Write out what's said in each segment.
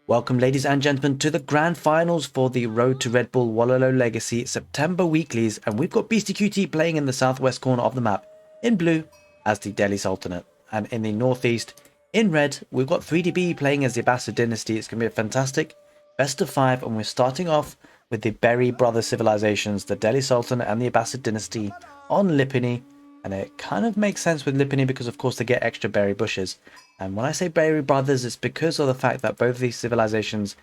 Welcome, ladies and gentlemen, to the grand finals for the Road to Red Bull Wololo Legacy September weeklies, and we've got BeastyQT playing in the southwest corner of the map in blue as the Delhi Sultanate, and in the northeast in red we've got 3DB playing as the Abbasid dynasty. It's going to be a fantastic best of 5, and we're starting off with the Berry Brother civilizations, the Delhi Sultanate and the Abbasid dynasty on Lipini. And it kind of makes sense with Lipini because of course they get extra berry bushes. And when I say berry brothers, it's because of the fact that both of these civilizations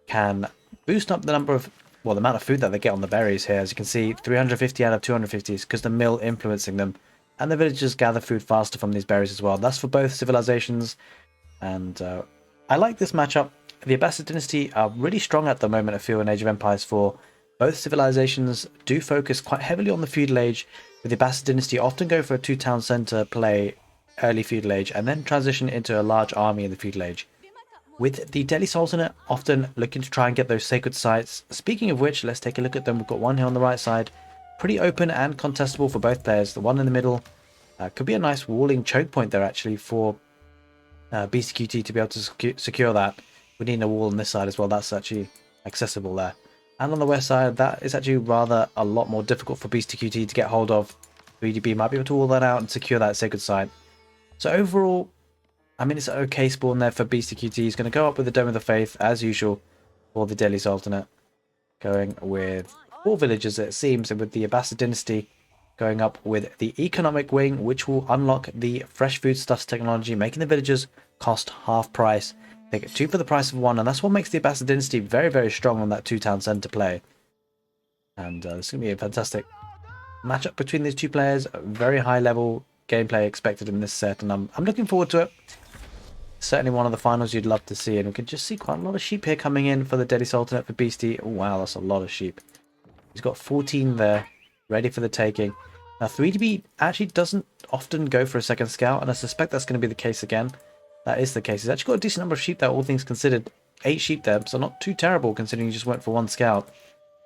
can boost up the number of, well, the amount of food that they get on the berries here. As you can see, 350 out of 250 is because the mill influencing them. And the villagers gather food faster from these berries as well. That's for both civilizations. And I like this matchup. The Abbasid dynasty are really strong at the moment, I feel, in Age of Empires 4. Both civilizations do focus quite heavily on the feudal age, with the Abbasid dynasty often go for a two-town centre play early feudal age and then transition into a large army in the feudal age, with the Delhi Sultanate often looking to try and get those sacred sites. Speaking of which, let's take a look at them. We've got one here on the right side, pretty open and contestable for both players. The one in the middle could be a nice walling choke point there actually for BeastyQT to be able to secure that. We need a wall on this side as well. That's actually accessible there. And on the west side, that is actually rather a lot more difficult for BeastyQT to get hold of. 3DB might be able to wall that out and secure that sacred site. So overall, I mean, it's an okay spawn there for BeastyQT. He's going to go up with the Dome of the Faith, as usual, for the Delhi Sultanate. Going with 4 villages, it seems, and with the Abbasid dynasty going up with the economic wing, which will unlock the fresh foodstuffs technology, making the villagers cost half price. They get 2 for the price of 1, and that's what makes the Abbasid dynasty very, very strong on that 2-town centre play. And this is going to be a fantastic matchup between these two players. Very high level gameplay expected in this set, and I'm looking forward to it. Certainly one of the finals you'd love to see, and we can just see quite a lot of sheep here coming in for the Delhi Sultanate for Beastie. Oh wow, that's a lot of sheep. He's got 14 there, ready for the taking. Now 3DB actually doesn't often go for a second scout, and I suspect that's going to be the case again. That is the case. He's actually got a decent number of sheep there, all things considered. 8 sheep there, so not too terrible considering he just went for 1 scout.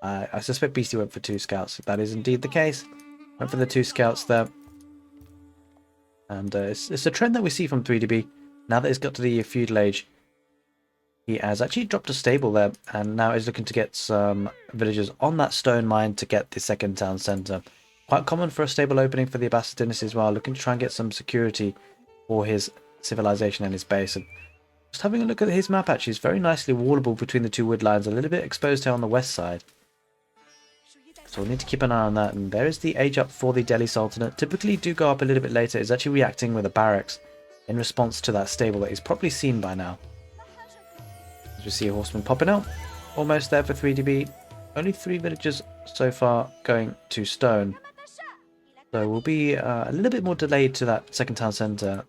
I suspect Beastie went for 2 scouts. If that is indeed the case, went for the 2 scouts there. And it's a trend that we see from 3DB. Now that he's got to the feudal age, he has actually dropped a stable there, and now is looking to get some villagers on that stone mine to get the second town centre. Quite common for a stable opening for the Abbasid dynasty as well, looking to try and get some security for his civilization and his base. And just having a look at his map, actually, it's very nicely wallable between the 2 wood lines, a little bit exposed here on the west side. So we'll need to keep an eye on that. And there is the age up for the Delhi Sultanate. Typically do go up a little bit later. It's actually reacting with a barracks in response to that stable that he's probably seen by now. As we see a horseman popping out. Almost there for 3DB. Only 3 villagers so far going to stone. So we'll be a little bit more delayed to that second town centre.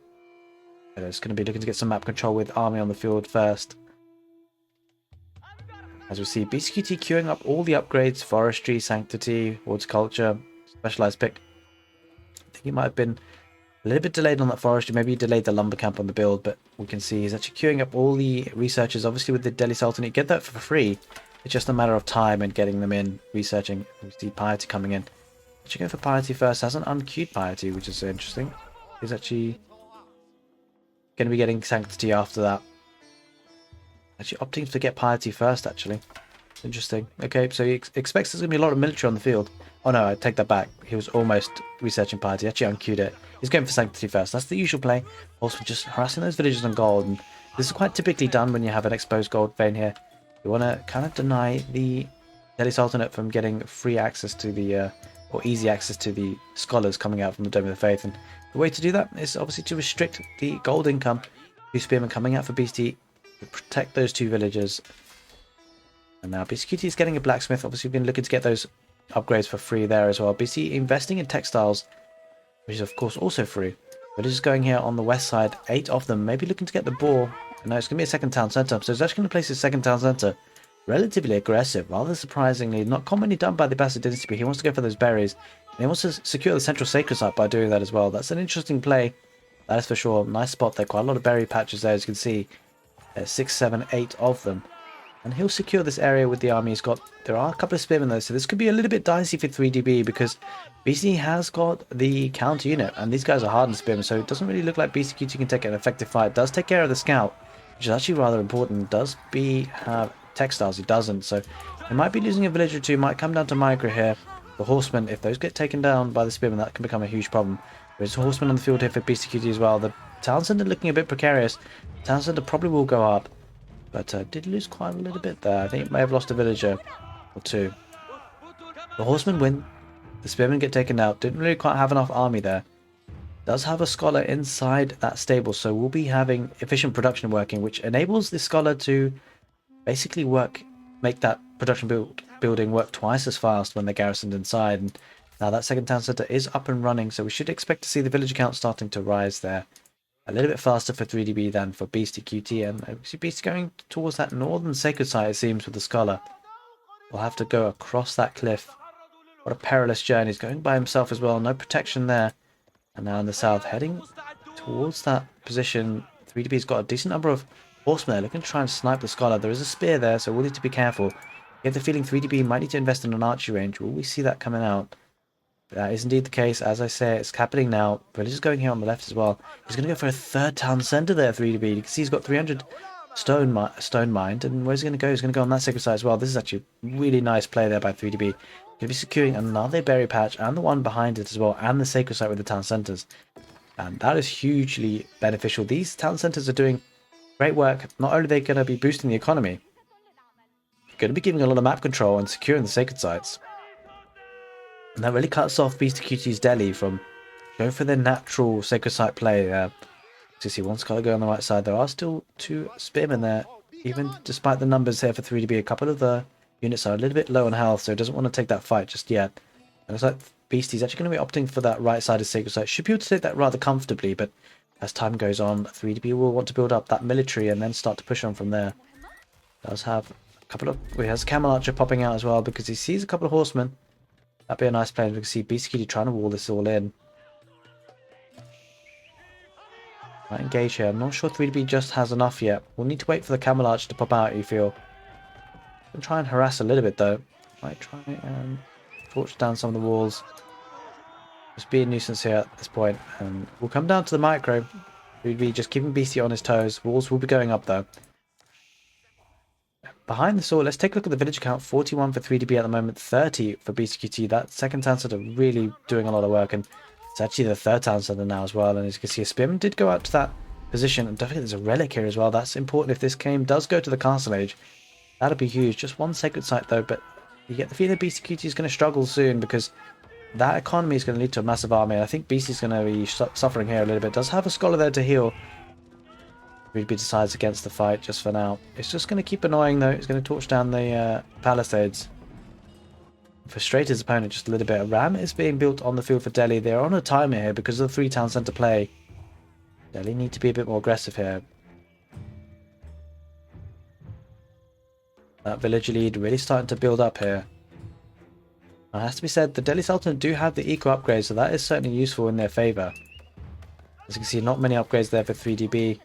It's going to be looking to get some map control with army on the field first. As we see BeastyQT queuing up all the upgrades: forestry, sanctity, horticulture, specialized pick. I think he might have been a little bit delayed on that forestry. Maybe he delayed the lumber camp on the build, but we can see he's actually queuing up all the researchers. Obviously with the Delhi Sultanate, you get that for free. It's just a matter of time and getting them in, researching. We see piety coming in. Actually go for piety first. Has an unqueued piety, which is interesting. He's actually going to be getting sanctity after that. Actually opting to get piety first, actually. Interesting. Okay, so he expects there's going to be a lot of military on the field. Oh no, I take that back. He was almost researching piety. Actually unqueued it. He's going for sanctity first. That's the usual play. Also just harassing those villagers on gold. And this is quite typically done when you have an exposed gold vein here. You want to kind of deny the Delhi Sultanate from getting free access to the, or easy access to the scholars coming out from the Dome of the Faith. And the way to do that is obviously to restrict the gold income. 2 spearmen coming out for Beastie to protect those 2 villagers. And now BeastyQT is getting a blacksmith. Obviously we've been looking to get those upgrades for free there as well. BC investing in textiles, which is of course also free. But it's just going here on the west side, 8 of them, maybe looking to get the boar. And now it's going to be a second town centre. So it's actually going to place his second town centre relatively aggressive, rather surprisingly. Not commonly done by the Abbasid dynasty, but he wants to go for those berries. And he wants to secure the central sacred site by doing that as well. That's an interesting play, that is for sure. Nice spot there, quite a lot of berry patches there, as you can see. 6, 7, 8 of them. And he'll secure this area with the army he's got. There are a couple of spearmen though, so this could be a little bit dicey for 3DB because BC has got the counter unit, and these guys are hardened spearmen, so it doesn't really look like BeastyQT can take an effective fight. It does take care of the scout. which is actually rather important. Does B have textiles? He doesn't, so he might be losing a village or two. Might come down to micro here. The horsemen, if those get taken down by the spearmen, that can become a huge problem. There's a horseman on the field here for BeastyQT as well. The town centre looking a bit precarious. Town centre probably will go up, but did lose quite a little bit there. I think it may have lost a villager or two. The horsemen win. The spearmen get taken out. Didn't really quite have enough army there. Does have a scholar inside that stable, so we'll be having efficient production working, which enables the scholar to basically make that production building work twice as fast when they're garrisoned inside. And now that second town centre is up and running, so we should expect to see the villager count starting to rise there. A little bit faster for 3DB than for BeastyQT, and we see Beasty going towards that northern sacred site, it seems, with the scholar. We'll have to go across that cliff. What a perilous journey. He's going by himself as well, no protection there. And now in the south, heading towards that position. 3DB's got a decent number of horsemen there, looking to try and snipe the scholar. There is a spear there, so we'll need to be careful. You have the feeling 3DB might need to invest in an archery range. Will we see that coming out? That is indeed the case. As I say, it's happening now. Village is going here on the left as well. He's going to go for a third town centre there, 3DB. You can see he's got 300 stone mined. And where's he going to go? He's going to go on that sacred side as well. This is actually a really nice play there by 3DB. Going to be securing another berry patch and the one behind it as well, and the sacred site with the town centres. And that is hugely beneficial. These town centres are doing great work. Not only are they going to be boosting the economy, they're going to be giving a lot of map control and securing the sacred sites. And that really cuts off BeastyQT's Delhi from going for their natural sacred site play. You see one scholar go on the right side. There are still two spearmen there, even despite the numbers here for 3DB. A couple of the units are a little bit low on health, so he doesn't want to take that fight just yet. And it's like Beasty's actually going to be opting for that right side of sacred site. Should be able to take that rather comfortably, but as time goes on, 3DB will want to build up that military and then start to push on from there. Does have a couple of... He has Camel Archer popping out as well because he sees a couple of horsemen. That'd be a nice play. We can see BeastyQT trying to wall this all in. Might engage here. I'm not sure 3DB just has enough yet. We'll need to wait for the Camel Archer to pop out, you feel. I'll try and harass a little bit though. Might try and torch down some of the walls. Just be a nuisance here at this point. And we'll come down to the micro. 3DB just keeping Beasty on his toes. Walls will be going up though. Behind the sword, let's take a look at the village count. 41 for 3DB at the moment, 30 for BeastyQT. That second town centre really doing a lot of work, and it's actually the third town centre now as well. And as you can see, a spearman did go out to that position, and don't forget there's a relic here as well. That's important if this game does go to the castle age. That'll be huge. Just one sacred site though, but you get the feeling BeastyQT is going to struggle soon because that economy is going to lead to a massive army. I think Beasty's going to be suffering here a little bit. Does have a scholar there to heal. 3DB decides against the fight just for now. It's just going to keep annoying though. It's going to torch down the palisades. Frustrate his opponent just a little bit. A ram is being built on the field for Delhi. They're on a timer here because of the 3 town centre play. Delhi need to be a bit more aggressive here. That villager lead really starting to build up here. Now, it has to be said, the Delhi Sultanate do have the eco upgrades, so that is certainly useful in their favour. As you can see, not many upgrades there for 3DB.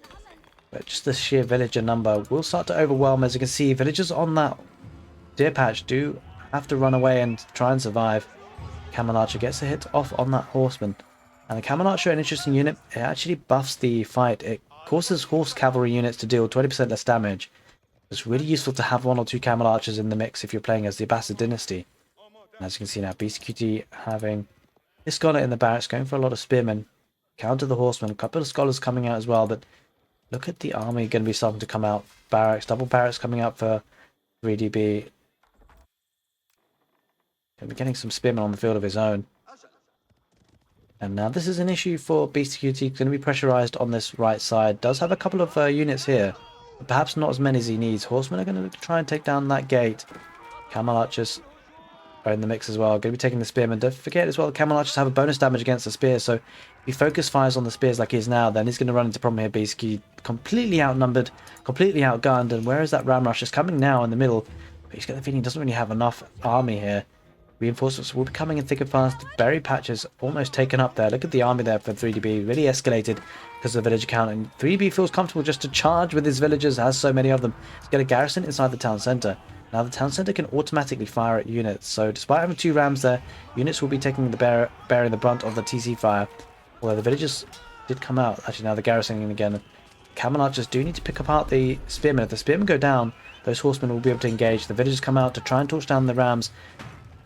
But just the sheer villager number will start to overwhelm. As you can see, villagers on that deer patch do have to run away and try and survive. Camel Archer gets a hit off on that horseman. And the Camel Archer, an interesting unit, it actually buffs the fight. It causes horse cavalry units to deal 20% less damage. It's really useful to have 1 or 2 Camel Archers in the mix if you're playing as the Abbasid dynasty. And as you can see now, BeastyQT having this scholar in the barracks, going for a lot of spearmen. Counter the horsemen, a couple of scholars coming out as well, but look at the army going to be starting to come out. Barracks, double barracks coming out for 3DB. Going to be getting some spearmen on the field of his own. And now this is an issue for BeastyQT. Going to be pressurized on this right side. Does have a couple of units here, but perhaps not as many as he needs. Horsemen are going to try and take down that gate. Camel Archers are in the mix as well. Going to be taking the spearmen. Don't forget as well, the Camel Archers have a bonus damage against the spear, so if he focus fires on the spears like he is now, then he's going to run into a problem here. BeastyQT completely outnumbered, completely outgunned, and where is that ram rush? It's coming now in the middle, but he's got the feeling he doesn't really have enough army here. Reinforcements will be coming in thick and fast. Berry patches almost taken up there. Look at the army there for 3DB. Really escalated because of the villager count, and 3DB feels comfortable just to charge with his villagers, has so many of them. He's got a garrison inside the town centre. Now the town centre can automatically fire at units, so despite having 2 rams there, units will be taking the bearing the brunt of the TC fire. Although the villagers did come out. Actually now the garrisoning again. Camel Archers do need to pick apart the Spearmen. If the Spearmen go down, those Horsemen will be able to engage. The villagers come out to try and torch down the Rams.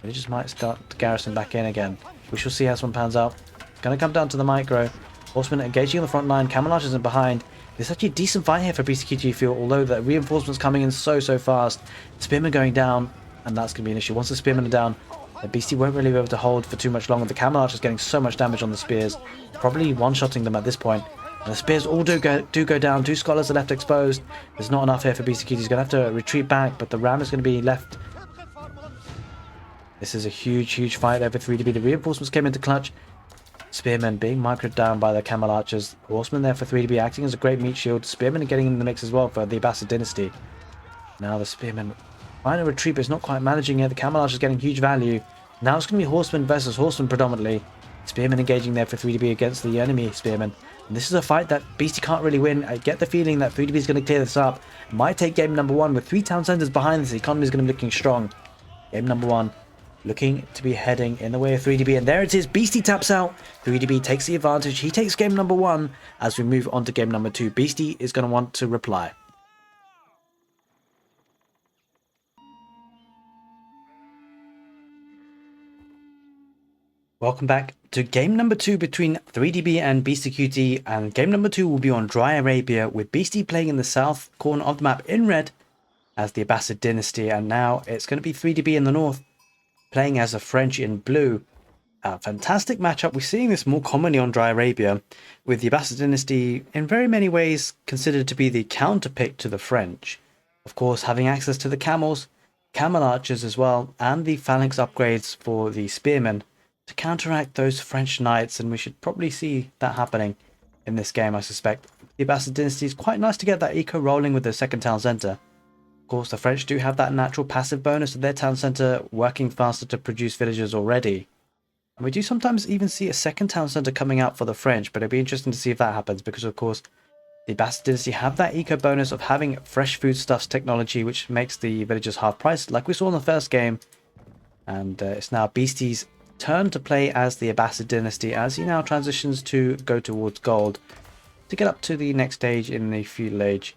Villagers might start to garrison back in again. We shall see how this one pans out. Gonna come down to the micro. Horsemen engaging on the front line. Camel Archers in behind. There's actually a decent fight here for BeastyQT feel, although the reinforcements coming in so fast. Spearmen going down, and that's going to be an issue. Once the Spearmen are down, the Beastie won't really be able to hold for too much longer. The Camel Archers getting so much damage on the Spears, probably one-shotting them at this point. And the Spears all do go down. 2 Scholars are left exposed. There's not enough here for BeastyQT. He's going to have to retreat back, but the Ram is going to be left. This is a huge fight there for 3DB. The reinforcements came into clutch. Spearmen being microed down by the Camel Archers. Horsemen there for 3DB acting as a great meat shield. Spearmen are getting in the mix as well for the Abbasid dynasty. Now the Spearmen trying to retreat, but it's not quite managing it. The Camel Archers getting huge value. Now it's going to be Horsemen versus Horsemen predominantly. Spearmen engaging there for 3DB against the enemy Spearmen. And this is a fight that Beastie can't really win. I get the feeling that 3DB is going to clear this up. Might take game number 1 with 3 town centers behind this. The economy is going to be looking strong. Game number 1. Looking to be heading in the way of 3DB, and there it is. Beastie taps out. 3DB takes the advantage. He takes game number 1. As we move on to game number 2, Beastie is going to want to reply. Welcome back to game number 2 between 3DB and BeastyQT, and game number 2 will be on Dry Arabia, with Beastie playing in the south corner of the map in red as the Abbasid dynasty, and now it's going to be 3DB in the north playing as a French in blue. A fantastic matchup. We're seeing this more commonly on Dry Arabia, with the Abbasid dynasty in very many ways considered to be the counterpick to the French. Of course, having access to the camels, Camel Archers as well, and the phalanx upgrades for the Spearmen to counteract those French knights, and we should probably see that happening in this game, I suspect. The Abbasid dynasty is quite nice to get that eco rolling with the second town centre. Of course, the French do have that natural passive bonus of their town centre working faster to produce villagers already. And we do sometimes even see a second town centre coming out for the French, but it'd be interesting to see if that happens, because of course the Abbasid dynasty have that eco bonus of having fresh foodstuffs technology, which makes the villagers half price, like we saw in the first game. And it's now Beastie's turn to play as the Abbasid dynasty, as he now transitions to go towards gold to get up to the next stage in the feudal age,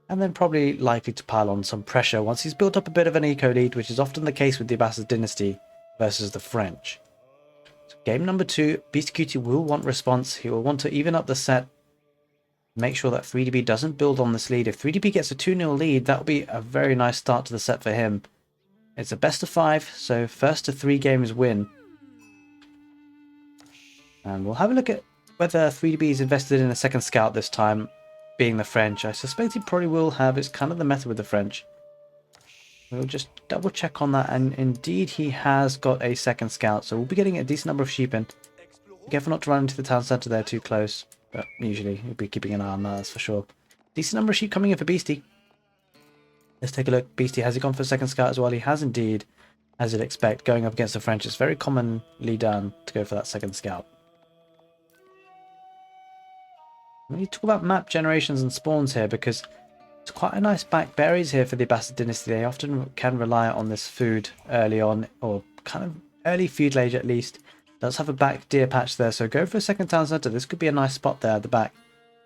and then probably likely to pile on some pressure once he's built up a bit of an eco lead, which is often the case with the Abbasid dynasty versus the French. So game number 2, BeastyQT will want response. He will want to even up the set, make sure that 3DB doesn't build on this lead. If 3DB gets a 2-0 lead, that will be a very nice start to the set for him. It's a best of 5, so first to 3 games win. And we'll have a look at whether 3DB is invested in a second scout this time, being the French. I suspect he probably will have. It's kind of the method with the French. We'll just double check on that, and indeed he has got a second scout, so we'll be getting a decent number of sheep in. Be careful not to run into the town centre there too close, but usually he'll be keeping an eye on that, that's for sure. Decent number of sheep coming in for Beastie. Let's take a look. Beastie, has he gone for a second scout as well? He has indeed, as you'd expect. Going up against the French, it's very commonly done to go for that second scout. We need to talk about map generations and spawns here, because it's quite a nice back berries here for the Abbasid dynasty. They often can rely on this food early on, or kind of early feudal age at least. Does have a back deer patch there, so go for a second town centre. This could be a nice spot there at the back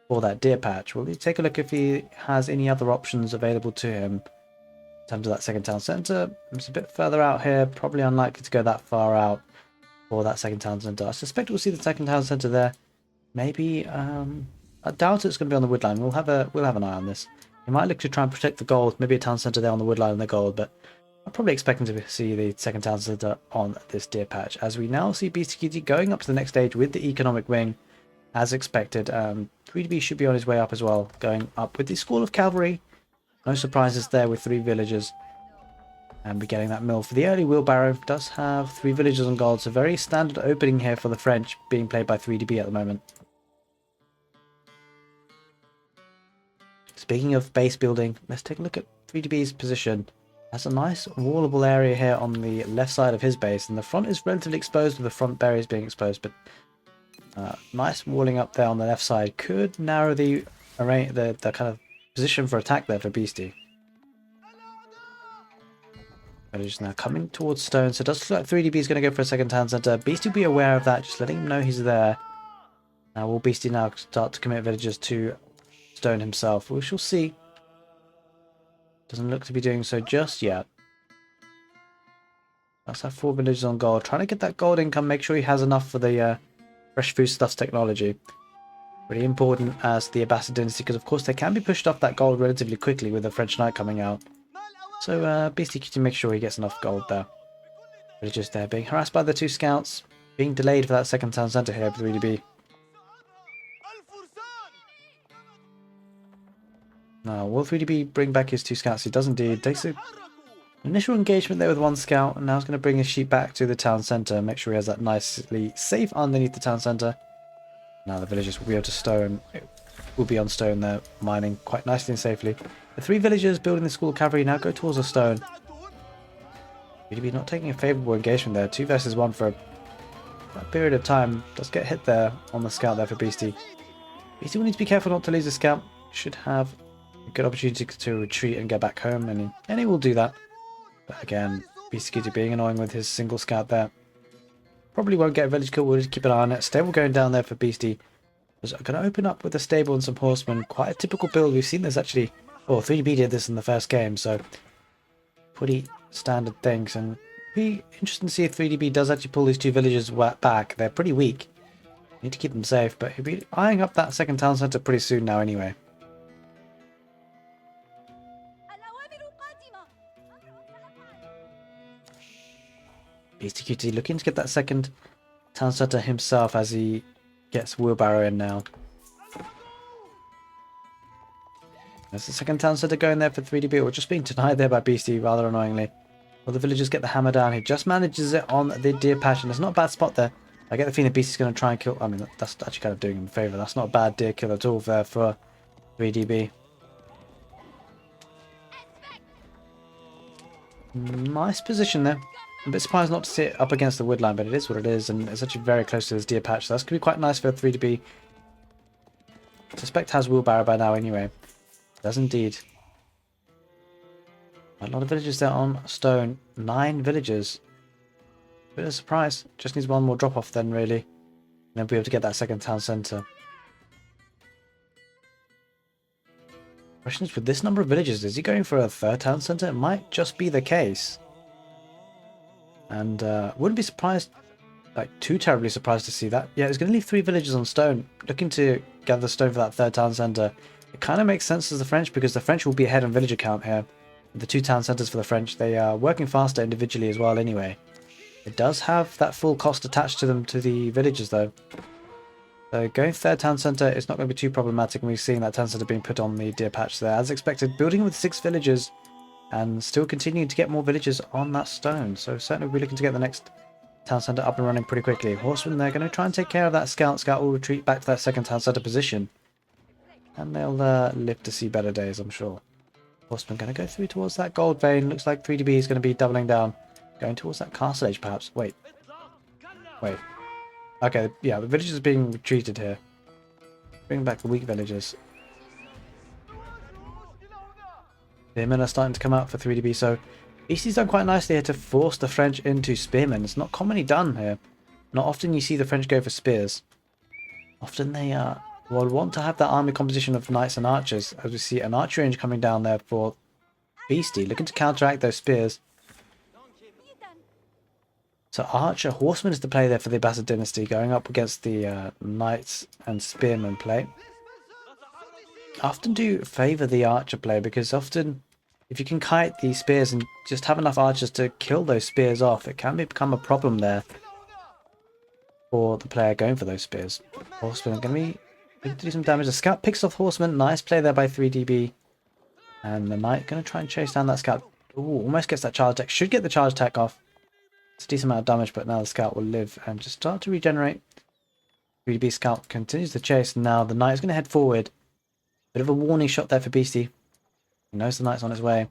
for that deer patch. We'll take a look if he has any other options available to him in terms of that second town centre. It's a bit further out here, probably unlikely to go that far out for that second town centre. I suspect we'll see the second town centre there. Maybe I doubt it's going to be on the woodline. We'll have an eye on this. He might look to try and protect the gold. Maybe a town centre there on the woodline and the gold, but I'm probably expecting to see the second town centre on this deer patch. As we now see BeastyQT going up to the next stage with the economic wing, as expected. 3DB should be on his way up as well, going up with the School of Cavalry. No surprises there with 3 villagers. And we're getting that mill for the early wheelbarrow. Does have 3 villagers on gold, so very standard opening here for the French, being played by 3DB at the moment. Speaking of base building, let's take a look at 3DB's position. Has a nice wallable area here on the left side of his base, and the front is relatively exposed with the front berries being exposed, but nice walling up there on the left side could narrow the kind of position for attack there for Beastie. But he's now coming towards stone, so it does look like 3DB is going to go for a second town centre. Beastie will be aware of that, just letting him know he's there. Now will Beastie now start to commit villagers to stone himself. We shall see. Doesn't look to be doing so just yet. Let's have 4 villages on gold. Trying to get that gold income. Make sure he has enough for the fresh foodstuffs technology. Pretty important as the Abbasid dynasty, because of course they can be pushed off that gold relatively quickly with the French knight coming out. So BeastyQT makes sure he gets enough gold there. Villagers there being harassed by the 2 scouts. Being delayed for that second town centre here for 3DB. Now, will 3DB bring back his 2 scouts? He does indeed. Takes an initial engagement there with 1 scout, and now he's going to bring his sheep back to the town centre. Make sure he has that nicely safe underneath the town centre. Now the villagers will be able to stone. It will be on stone there, mining quite nicely and safely. The 3 villagers building the school cavalry now go towards the stone. 3DB not taking a favourable engagement there. 2 versus 1 for a period of time. Does get hit there on the scout there for Beastie. Beastie will need to be careful not to lose the scout. Should have a good opportunity to retreat and get back home, and he will do that. But again, BeastyQT being annoying with his single scout there. Probably won't get a village kill. We'll just keep an eye on it. Stable going down there for Beastie. I'm going to open up with a stable and some horsemen. Quite a typical build. We've seen this actually. Oh, 3DB did this in the first game, so pretty standard things. And be interesting to see if 3DB does actually pull these 2 villagers back. They're pretty weak. Need to keep them safe, but he'll be eyeing up that second town centre pretty soon now anyway. BeastyQT looking to get that second town centre himself as he gets wheelbarrow in now. There's the second town centre going there for 3DB. We're just being denied there by Beastie rather annoyingly. Well, the villagers get the hammer down. He just manages it on the deer patch, and it's not a bad spot there. I get the feeling Beastie's going to try and kill. I mean, that's actually kind of doing him a favour. That's not a bad deer kill at all there for 3DB. Nice position there. I'm a bit surprised not to see it up against the wood line, but it is what it is, and it's actually very close to this deer patch, so that's going to be quite nice for 3DB. I suspect has wheelbarrow by now anyway. It does indeed. A lot of villagers there on stone. 9 villagers. Bit of a surprise. Just needs 1 more drop off then really. And then we'll be able to get that second town centre. Question is, with this number of villagers, is he going for a 3rd town centre? It might just be the case. And wouldn't be surprised, like too terribly surprised to see that. Yeah, he's going to leave 3 villagers on stone, looking to gather stone for that 3rd town centre. It kind of makes sense as the French, because the French will be ahead on villager count here. The 2 town centres for the French, they are working faster individually as well anyway. It does have that full cost attached to them to the villagers though. So going 3rd town centre is not going to be too problematic, and we're seeing that town centre being put on the deer patch there. As expected, building with 6 villagers. And still continuing to get more villagers on that stone. So certainly we'll be looking to get the next town centre up and running pretty quickly. Horsemen, they're going to try and take care of that scout. Scout will retreat back to that second town centre position. And they'll live to see better days, I'm sure. Horsemen going to go through towards that gold vein. Looks like 3DB is going to be doubling down. Going towards that castle age perhaps. Wait. Okay, yeah, the villagers are being retreated here. Bring back the weak villagers. Spearmen are starting to come out for 3DB, so Beastie's done quite nicely here to force the French into spearmen. It's not commonly done here. Not often you see the French go for spears. Often they will want to have that army composition of knights and archers, as we see an archer range coming down there for Beastie, looking to counteract those spears. So archer, horseman is the play there for the Abbasid dynasty, going up against the knights and spearmen play. I often do favour the archer play, because often if you can kite these spears and just have enough archers to kill those spears off, it can become a problem there for the player going for those spears. Horsemen are going to be looking to do some damage. The scout picks off horseman. Nice play there by 3DB. And the knight going to try and chase down that scout. Ooh, almost gets that charge attack. Should get the charge attack off. It's a decent amount of damage, but now the scout will live and just start to regenerate. 3DB scout continues the chase. Now the knight is going to head forward. Bit of a warning shot there for Beastie. He knows the knight's on his way.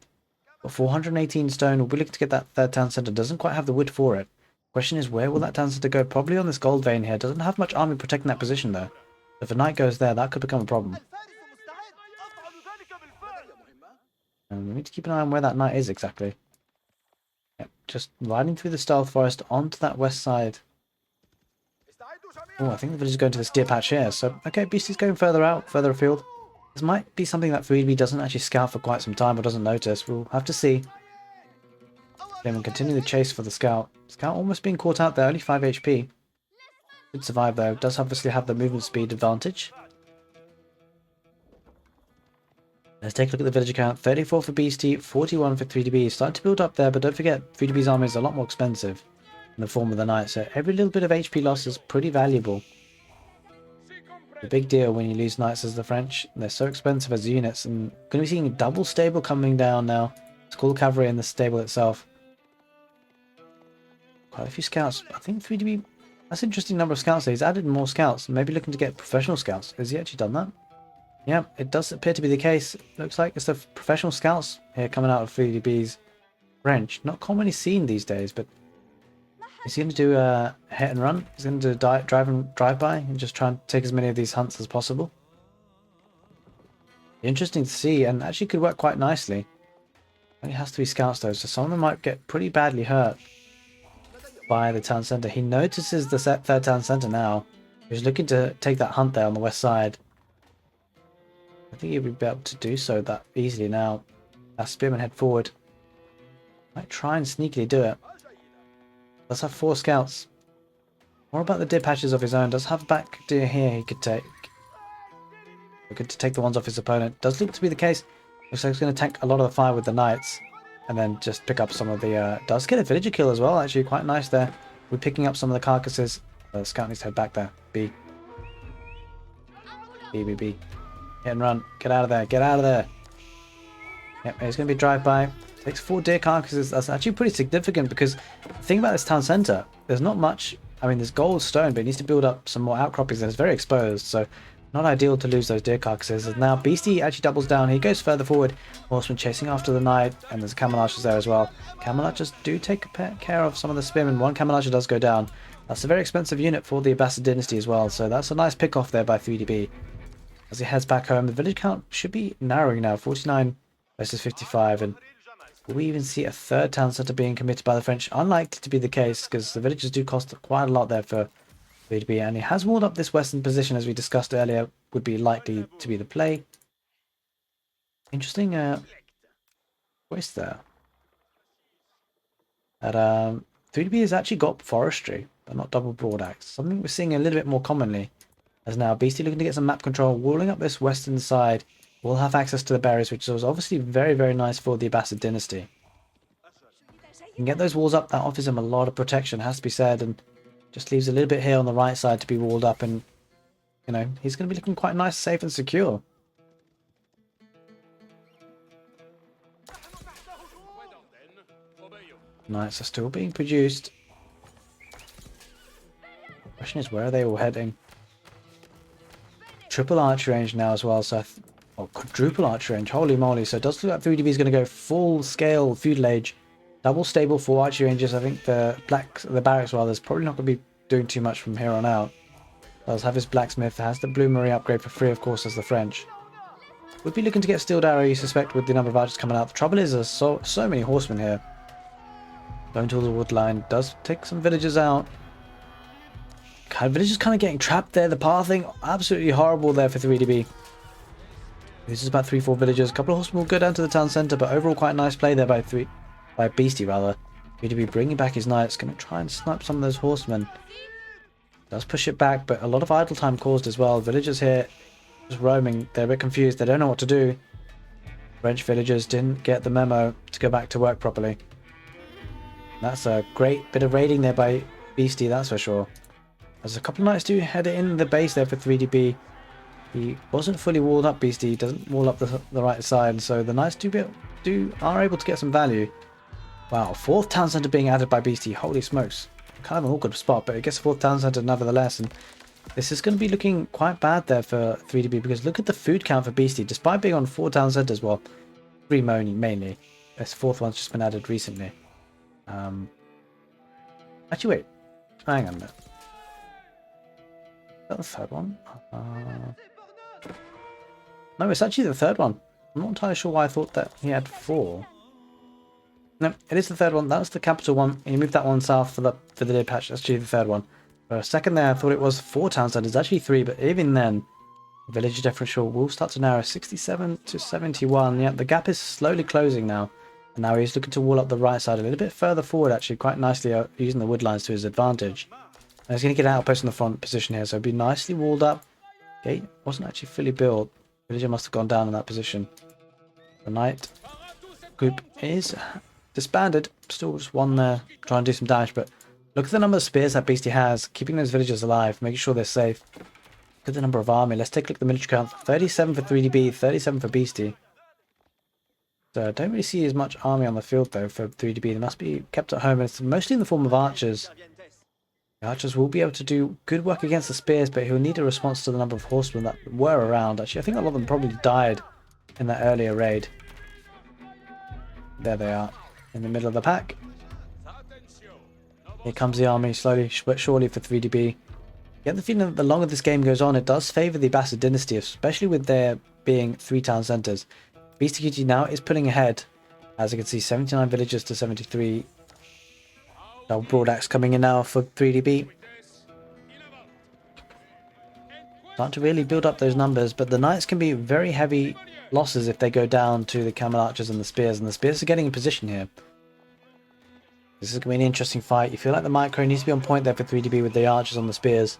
But 418 stone, we'll be looking to get that 3rd town centre. Doesn't quite have the wood for it. Question is, where will that town centre go? Probably on this gold vein here. Doesn't have much army protecting that position though. If a knight goes there, that could become a problem. And we need to keep an eye on where that knight is exactly. Yep, just riding through the stealth forest onto that west side. Oh, I think the village is going to this deer patch here. So, okay, Beastie's going further out, further afield. This might be something that 3DB doesn't actually scout for quite some time or doesn't notice. We'll have to see. Then we'll continue the chase for the scout. Scout almost being caught out there, only 5 HP. Should survive though. Does obviously have the movement speed advantage. Let's take a look at the village account. 34 for Beastie, 41 for 3DB. Starting to build up there, but don't forget 3DB's army is a lot more expensive in the form of the knight, so every little bit of HP loss is pretty valuable. The big deal when you lose knights as the French. They're so expensive as units, and going to be seeing double stable coming down now. School cavalry in the stable itself. Quite a few scouts. I think 3DB, that's an interesting number of scouts there. He's added more scouts, maybe looking to get professional scouts. Has he actually done that? Yeah, it does appear to be the case. Looks like it's the professional scouts here coming out of 3DB's French. Not commonly seen these days, but is he going to do a hit and run? He's going to do drive by and just try and take as many of these hunts as possible. Interesting to see, and actually could work quite nicely. Only has to be scouts though, so some of them might get pretty badly hurt by the town centre. He notices the third town centre now. He's looking to take that hunt there on the west side. I think he'll be able to do so that easily now. That spearman head forward. Might try and sneakily do it. Does have 4 scouts. More about the deer patches of his own. Does have back deer here he could take. Good to take the ones off his opponent. Does look to be the case. Looks like he's going to tank a lot of the fire with the knights. And then just pick up some of the... does get a villager kill as well, actually. Quite nice there. We're picking up some of the carcasses. The scout needs to head back there. B. B, B, B. Hit and run. Get out of there. Get out of there. Yep, it's going to be drive-by. Takes 4 deer carcasses. That's actually pretty significant because the thing about this town centre, there's not much... I mean, there's gold, stone, but it needs to build up some more outcroppings and it's very exposed. So, not ideal to lose those deer carcasses. And now, Beastie actually doubles down. He goes further forward. Horseman chasing after the knight. And there's camel archers there as well. Camel archers do take care of some of the spearmen. One camel archer does go down. That's a very expensive unit for the Abbasid dynasty as well. So, that's a nice pick off there by 3DB. As he heads back home, the village count should be narrowing now. 49 versus 55. And will we even see a third town centre being committed by the French? Unlikely to be the case because the villages do cost quite a lot there for 3DB. And he has walled up this western position as we discussed earlier. Would be likely to be the play. Interesting choice there. That 3DB has actually got forestry, but not double broadaxe. Something we're seeing a little bit more commonly. As now Beastie looking to get some map control, walling up this western side. Will have access to the berries, which is obviously very, very nice for the Abbasid dynasty. You can get those walls up, that offers him a lot of protection, has to be said, and just leaves a little bit here on the right side to be walled up, and, you know, he's going to be looking quite nice, safe and secure. Knights are still being produced. The question is, where are they all heading? Triple archery range now as well, so oh, quadruple archery range, holy moly. So it does look like 3DB is going to go full scale feudal age. Double stable for archery ranges. I think the barracks rather is probably not going to be doing too much from here on out. Does have his blacksmith, has the blue Marie upgrade for free of course as the French. Would be looking to get steel arrow, you suspect, with the number of archers coming out. The trouble is there's so many horsemen here. Going to the wood line, does take some villagers out. Villagers kind of getting trapped there. The pathing, absolutely horrible there for 3DB. This is about 3-4 villagers. A couple of horsemen will go down to the town centre, but overall quite a nice play there by Beastie rather. 3DB bringing back his knights, going to try and snipe some of those horsemen. Does push it back, but a lot of idle time caused as well. Villagers here just roaming. They're a bit confused. They don't know what to do. French villagers didn't get the memo to go back to work properly. That's a great bit of raiding there by Beastie, that's for sure. There's a couple of knights do head in the base there for 3DB. He wasn't fully walled up, Beastie. He doesn't wall up the right side, so the knights are able to get some value. Wow, 4th town centre being added by Beastie. Holy smokes. Kind of an awkward spot, but it gets a 4th town centre nevertheless. And this is going to be looking quite bad there for 3DB because look at the food count for Beastie. Despite being on 4 town centres, well, 3 mainly. This 4th one's just been added recently. Actually, wait. Hang on a minute. Is that the 3rd one? No, it's actually the 3rd one. I'm not entirely sure why I thought that he had 4. No, it is the 3rd one. That's the capital one. He moved that one south for the deer patch. That's actually the 3rd one. For a second there, I thought it was 4 town centers. Actually 3, but even then, Village differential will start to narrow, 67 to 71. Yeah, the gap is slowly closing now. And now he's looking to wall up the right side a little bit further forward, actually, quite nicely, using the wood lines to his advantage. And he's going to get an outpost in the front position here, so be nicely walled up. Gate wasn't actually fully built. Villager must have gone down in that position. The knight group is disbanded. Still just one there, trying to do some damage, but look at the number of spears that Beastie has, keeping those villagers alive, making sure they're safe. Look at the number of army. Let's take a look at the military count. 37 for 3DB, 37 for Beastie. So I don't really see as much army on the field though for 3DB. They must be kept at home, and it's mostly in the form of archers. The archers will be able to do good work against the spears, but he'll need a response to the number of horsemen that were around. Actually, I think a lot of them probably died in that earlier raid. There they are, in the middle of the pack. Here comes the army, slowly but surely for 3DB. Get the feeling that the longer this game goes on, it does favour the Abbasid dynasty, especially with there being 3 town centres. BeastyQT now is pulling ahead, as you can see, 79 villagers to 73. Now broad axe coming in now for 3DB. Starting to really build up those numbers, but the knights can be very heavy losses if they go down to the camel archers and the spears are getting in position here. This is going to be an interesting fight. You feel like the micro needs to be on point there for 3DB with the archers on the spears.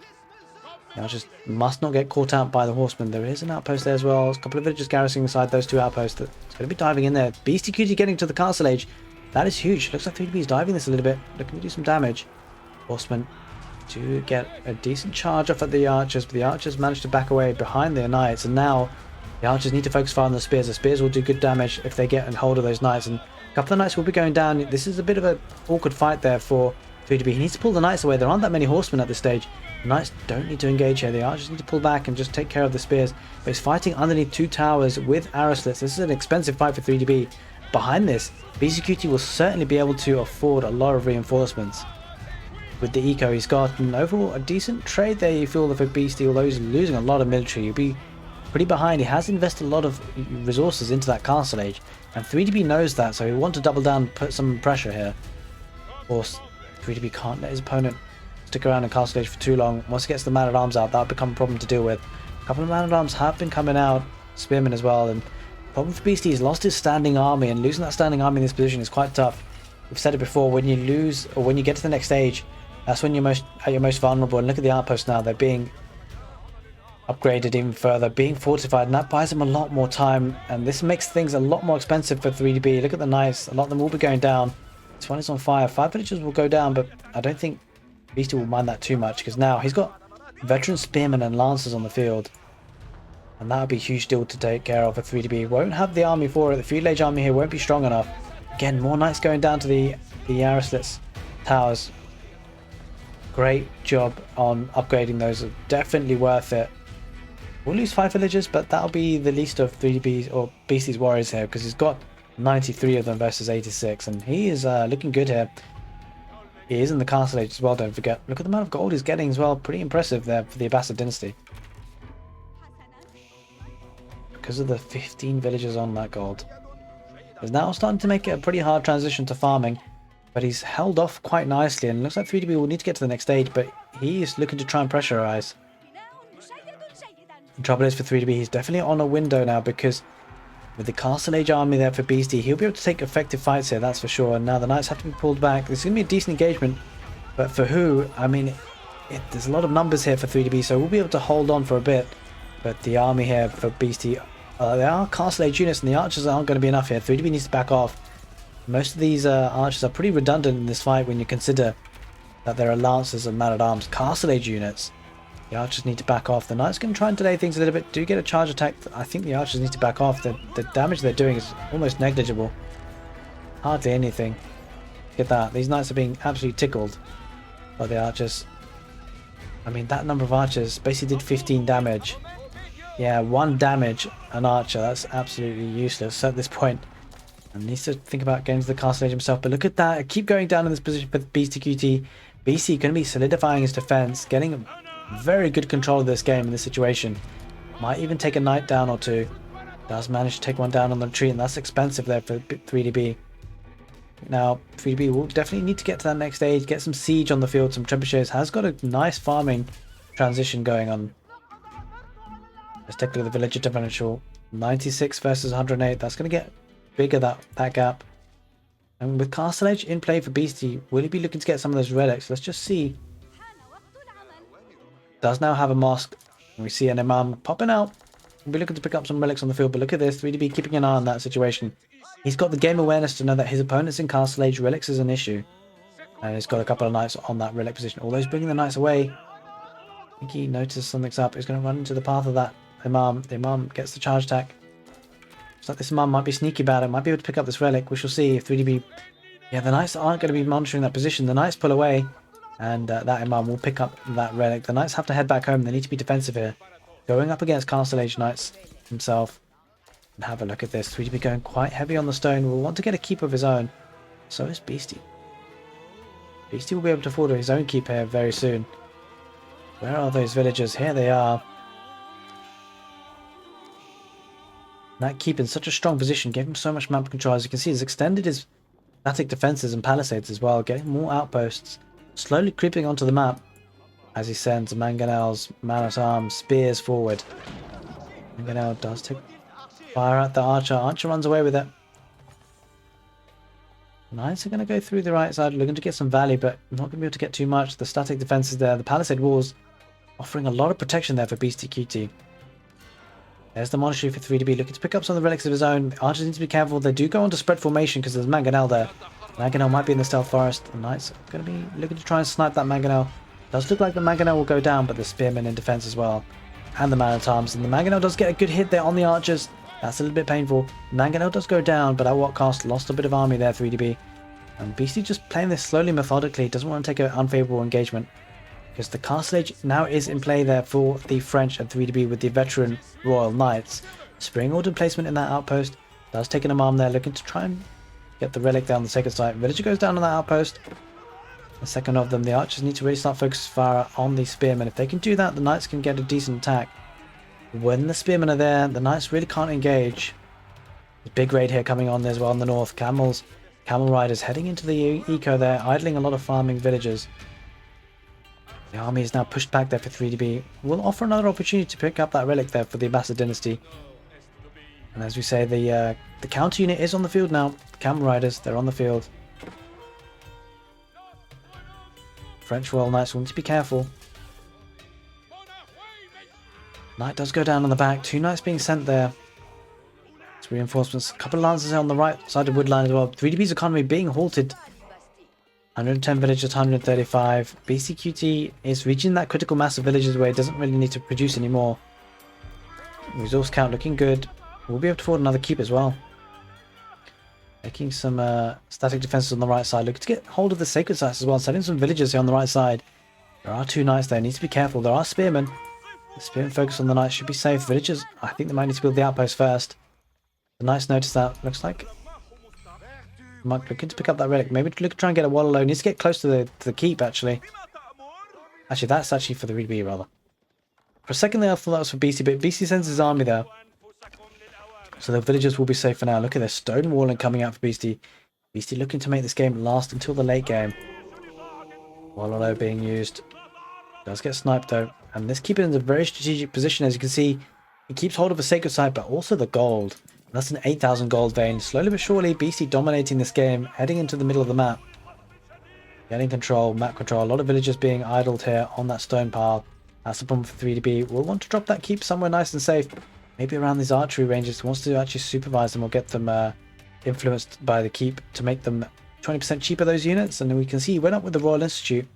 The archers must not get caught out by the horsemen. There is an outpost there as well. There's a couple of villagers garrisoning inside those 2 outposts. That's going to be diving in there. BeastyQT getting to the castle age. That is huge. Looks like 3DB is diving this a little bit. Looking to do some damage. Horsemen do get a decent charge off at the archers, but the archers manage to back away behind their knights. And now the archers need to focus fire on the spears. The spears will do good damage if they get a hold of those knights. And a couple of knights will be going down. This is a bit of an awkward fight there for 3DB. He needs to pull the knights away. There aren't that many horsemen at this stage. The knights don't need to engage here. The archers need to pull back and just take care of the spears. But he's fighting underneath 2 towers with arrow slits. This is an expensive fight for 3DB. Behind this, BeastyQT will certainly be able to afford a lot of reinforcements. With the eco he's got, and overall a decent trade there you feel for Beastie, although he's losing a lot of military. He'll be pretty behind. He has invested a lot of resources into that castle age, and 3DB knows that, so he'll want to double down, put some pressure here. Of course, 3DB can't let his opponent stick around in castle age for too long. Once he gets the man-at-arms out, that'll become a problem to deal with. A couple of man-at-arms have been coming out, spearmen as well, and the problem for Beastie is lost his standing army, and losing that standing army in this position is quite tough. We've said it before, when you lose, or when you get to the next stage, that's when you're at your most vulnerable. And look at the outposts now, they're being upgraded even further, being fortified, and that buys them a lot more time, and this makes things a lot more expensive for 3DB. Look at the knights, a lot of them will be going down. This one is on fire. 5 villagers will go down, but I don't think Beastie will mind that too much, because now he's got veteran spearmen and lancers on the field, and that would be a huge deal to take care of for 3DB. Won't have the army for it. The feudal age army here won't be strong enough. Again, more knights going down to the arrow slits towers. Great job on upgrading those. Definitely worth it. We'll lose 5 villagers, but that'll be the least of 3DB's or Beastie's warriors here, because he's got 93 of them versus 86, and he is looking good here. He is in the castle age as well, don't forget. Look at the amount of gold he's getting as well. Pretty impressive there for the Abbasid dynasty. Because of the 15 villagers on that gold. He's now starting to make it a pretty hard transition to farming, but he's held off quite nicely, and looks like 3DB will need to get to the next stage, but he is looking to try and pressurize. The trouble is for 3DB, he's definitely on a window now, because with the castle age army there for Beastie, he'll be able to take effective fights here, that's for sure. And now the knights have to be pulled back. This is going to be a decent engagement, but for who? I mean, there's a lot of numbers here for 3DB, so we'll be able to hold on for a bit. But the army here for Beastie, there are castle age units, and the archers aren't going to be enough here. 3DB needs to back off. Most of these archers are pretty redundant in this fight when you consider that there are lancers and man-at-arms castle age units. The archers need to back off. The knights can try and delay things a little bit. Do get a charge attack. I think the archers need to back off. The damage they're doing is almost negligible. Hardly anything. Look at that. These knights are being absolutely tickled by the archers. I mean, that number of archers basically did 15 damage. Yeah, 1 damage an archer. That's absolutely useless at this point. And needs to think about getting to the castle age himself. But look at that. Keep going down in this position for BeastyQT. Beastie going to be solidifying his defense, getting very good control of this game in this situation. Might even take a knight down or two. Does manage to take one down on the retreat, and that's expensive there for 3DB. Now 3DB will definitely need to get to that next stage, get some siege on the field, some trebuchets. Has got a nice farming transition going on. Let's take a look at the villager differential. 96 versus 108. That's going to get bigger, that gap. And with Castle Age in play for Beastie, will he be looking to get some of those relics? Let's just see. Does now have a mask. And we see an Imam popping out. We'll be looking to pick up some relics on the field, but look at this. 3DB keeping an eye on that situation. He's got the game awareness to know that his opponents in Castle Age relics is an issue. And he's got a couple of knights on that relic position. Although he's bringing the knights away. I think he noticed something's up. He's going to run into the path of that Imam. The Imam gets the charge attack. Looks like this Imam might be sneaky about it. Might be able to pick up this relic. We shall see if 3DB... Yeah, the knights aren't going to be monitoring that position. The knights pull away. And that Imam will pick up that relic. The knights have to head back home. They need to be defensive here. Going up against Castle Age Knights himself. And have a look at this. 3DB going quite heavy on the stone. Will want to get a keep of his own. So is Beastie. Beastie will be able to afford his own keep here very soon. Where are those villagers? Here they are. That keep in such a strong position gave him so much map control. As you can see, he's extended his static defenses and palisades as well, getting more outposts. Slowly creeping onto the map as he sends mangonels, man-at-arms, spears forward. Mangonel does take fire at the archer. Archer runs away with it. Knights are going to go through the right side, looking to get some value, but not going to be able to get too much. The static defenses there, the palisade walls offering a lot of protection there for BeastyQT. There's the monastery for 3DB, looking to pick up some of the relics of his own. The archers need to be careful. They do go on to spread formation because there's Mangonel there. Mangonel might be in the stealth forest. The knights are going to be looking to try and snipe that Mangonel. Does look like the Mangonel will go down, but the spearmen in defense as well. And the man-at-arms. And the Mangonel does get a good hit there on the archers. That's a little bit painful. Mangonel does go down, but at what cost? Lost a bit of army there, 3DB. And Beastie just playing this slowly, methodically. Doesn't want to take an unfavorable engagement. Because the Castle Age now is in play there for the French and 3DB with the veteran Royal Knights. Spring Order placement in that outpost. Does take an Imam there, looking to try and get the relic down the sacred site. Villager goes down on that outpost. The second of them, the archers need to really start focusing fire on the spearmen. If they can do that, the knights can get a decent attack. When the spearmen are there, the knights really can't engage. There's a big raid here coming on as well in the north. Camel riders heading into the eco there, idling a lot of farming villagers. The army is now pushed back there for 3DB. We'll offer another opportunity to pick up that relic there for the Abbasid dynasty. And as we say, the counter unit is on the field now. The camel riders, they're on the field. French Royal Knights will need to be careful. Knight does go down on the back. 2 knights being sent there. It's reinforcements. A couple of lancers on the right side of Woodline as well. 3DB's economy being halted. 110 villagers, 135. BeastyQT is reaching that critical mass of villagers where it doesn't really need to produce anymore. Resource count looking good. We'll be able to afford another keep as well. Making some static defenses on the right side. Looking to get hold of the sacred sites as well. Setting some villagers here on the right side. There are 2 knights there. Need to be careful. There are spearmen. The spearmen focus on the knights. Should be safe. Villagers, I think they might need to build the outpost first. The knights notice that. Looks like Mark looking to pick up that relic. Maybe look to try and get a Wololo. Needs to get close to the keep, actually. Actually, that's actually for the RB, rather. For a second there, I thought that was for Beastie, but Beastie sends his army there. So the villagers will be safe for now. Look at this stonewalling coming out for Beastie. Beastie looking to make this game last until the late game. Wololo being used. Does get sniped, though. And this keeper is in a very strategic position, as you can see. He keeps hold of a sacred site, but also the gold. That's an 8,000 gold vein. Slowly but surely, Beastie dominating this game, heading into the middle of the map. Getting control, map control. A lot of villagers being idled here on that stone pile. That's the problem for 3DB. We'll want to drop that keep somewhere nice and safe. Maybe around these archery ranges. Wants to actually supervise them or get them influenced by the keep to make them 20% cheaper, those units. And then we can see he went up with the Royal Institute.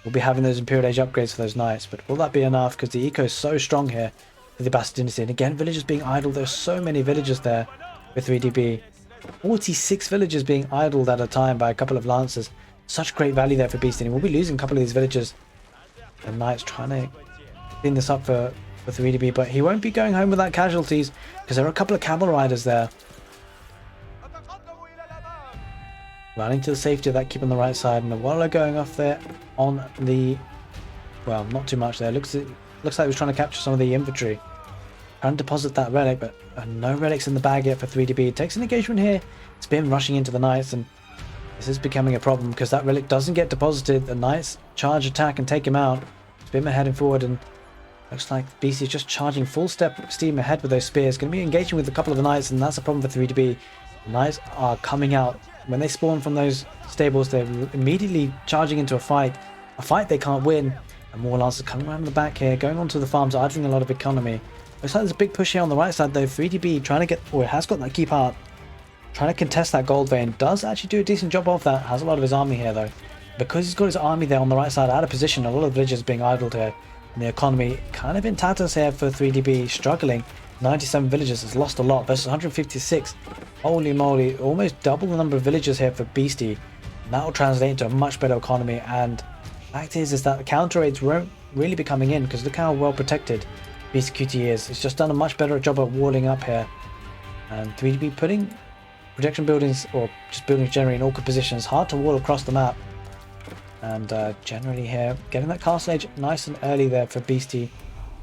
We'll be having those Imperial Age upgrades for those knights. But will that be enough? Because the eco is so strong here. The Abbasid dynasty, and again villagers being idled. There's so many villagers there with 3DB. 46 villagers being idled at a time by a couple of lancers. Such great value there for Beastie, and we'll be losing a couple of these villagers. The Knight's trying to clean this up for 3DB, but he won't be going home without casualties because there are a couple of camel riders there. Running to the safety of that keep on the right side, and the Wololo going off there on the... well, not too much there. Looks like he was trying to capture some of the infantry. Trying to deposit that relic, but no relics in the bag yet for 3DB. It takes an engagement here. It's been rushing into the knights, and this is becoming a problem because that relic doesn't get deposited. The knights charge, attack, and take him out. Spearman heading forward, and Looks like Beastie is just charging full steam ahead with those spears. Going to be engaging with a couple of the knights, and that's a problem for 3DB. The knights are coming out. When they spawn from those stables, they're immediately charging into a fight. A fight they can't win. And more lancers coming around the back here, going onto the farms, idling a lot of economy. Looks like there's a big push here on the right side though. 3DB trying to get, or it has got that key part. Trying to contest that gold vein. Does actually do a decent job of that. Has a lot of his army here though. Because he's got his army there on the right side out of position, a lot of villages being idled here. And the economy kind of in tatters here for 3DB, struggling. 97 villages, has lost a lot versus 156. Holy moly, almost double the number of villagers here for Beastie. And that will translate into a much better economy. And the fact is that the counter raids won't really be coming in because look how well protected BeastyQT is. He's just done a much better job at walling up here. And 3DB putting protection buildings, or just buildings generally in awkward positions, hard to wall across the map. And generally here, getting that castle age nice and early there for Beastie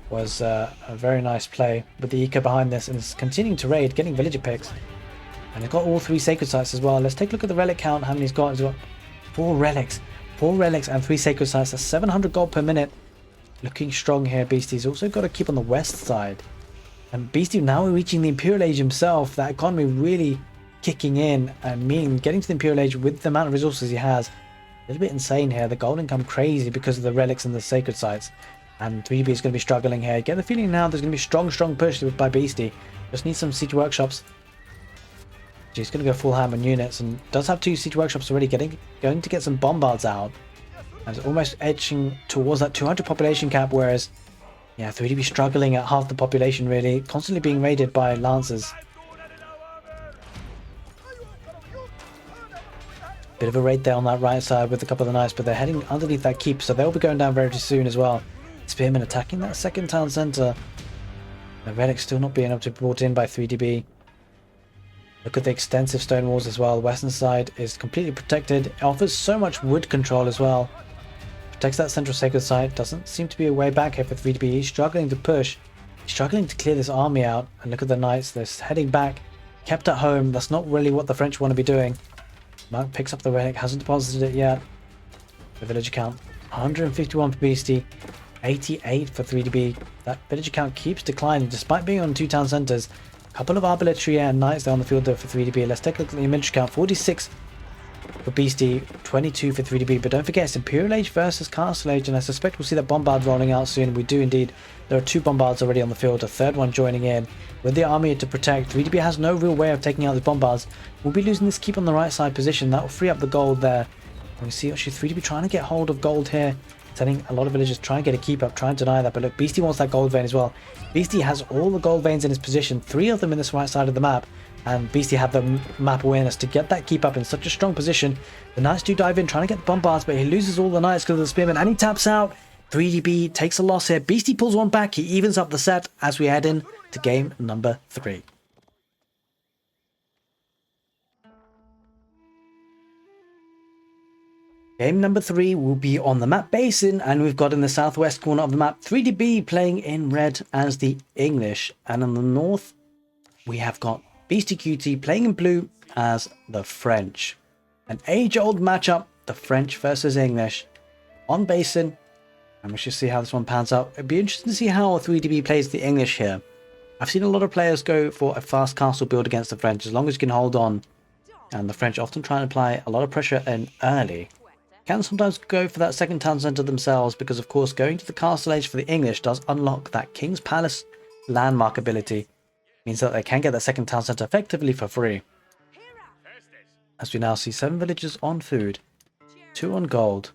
was a very nice play with the eco behind this, and it's continuing to raid, getting villager picks. And they've got all 3 sacred sites as well. Let's take a look at the relic count, how many he's got. He's got 4 relics and 3 sacred sites. That's 700 gold per minute. Looking strong here, Beastie's also got to keep on the west side. And Beastie now reaching the Imperial Age himself, that economy really kicking in, and meaning getting to the Imperial Age with the amount of resources he has. A little bit insane here. The gold income crazy because of the relics and the sacred sites. And 3DB is going to be struggling here. Get the feeling now there's going to be strong push by Beastie. Just needs some siege workshops. He's going to go full ham on units, and does have 2 siege workshops already. Going to get some bombards out. And it's almost edging towards that 200 population cap, whereas yeah, 3DB struggling at half the population really. Constantly being raided by lancers. Bit of a raid there on that right side with a couple of the knights, but they're heading underneath that keep, so they'll be going down very soon as well. Spearmen attacking that second town centre. The relics still not being able to be brought in by 3DB. Look at the extensive stone walls as well. The western side is completely protected. It offers so much wood control as well. Protects that central sacred site. Doesn't seem to be a way back here for 3DB. He's struggling to push. He's struggling to clear this army out. And look at the knights. They're heading back. Kept at home. That's not really what the French want to be doing. Mark picks up the relic. Hasn't deposited it yet. The villager count. 151 for Beastie. 88 for 3DB. That villager count keeps declining despite being on 2 town centres. A couple of arbaletier and knights there on the field though for 3DB. Let's take a look at the military count. 46 for Beastie, 22 for 3DB. But don't forget, it's Imperial Age versus Castle Age, and I suspect we'll see that bombard rolling out soon. We do indeed. There are 2 bombards already on the field, a third one joining in. With the army to protect, 3DB has no real way of taking out the bombards. We'll be losing this keep on the right side position. That will free up the gold there. And we see actually 3DB trying to get hold of gold here. Telling a lot of villagers try and get a keep up, try and deny that. But look, Beastie wants that gold vein as well. Beastie has all the gold veins in his position, 3 of them in this right side of the map. And Beastie had the map awareness to get that keep up in such a strong position. The knights do dive in, trying to get the bombards, but he loses all the knights because of the spearmen, and he taps out. 3DB takes a loss here. Beastie pulls one back. He evens up the set as we head in to game number 3. Game number 3 will be on the map Basin, and we've got in the southwest corner of the map 3DB playing in red as the English, and in the north we have got BeastyQT playing in blue as the French. An age-old matchup, the French versus English on Basin, and we should see how this one pans out. It'd be interesting to see how 3DB plays the English here. I've seen a lot of players go for a fast castle build against the French as long as you can hold on, and the French often try and apply a lot of pressure in early. Can sometimes go for that second town centre themselves because of course going to the castle age for the English does unlock that King's Palace landmark ability. Means that they can get that second town centre effectively for free. As we now see 7 villagers on food, 2 on gold.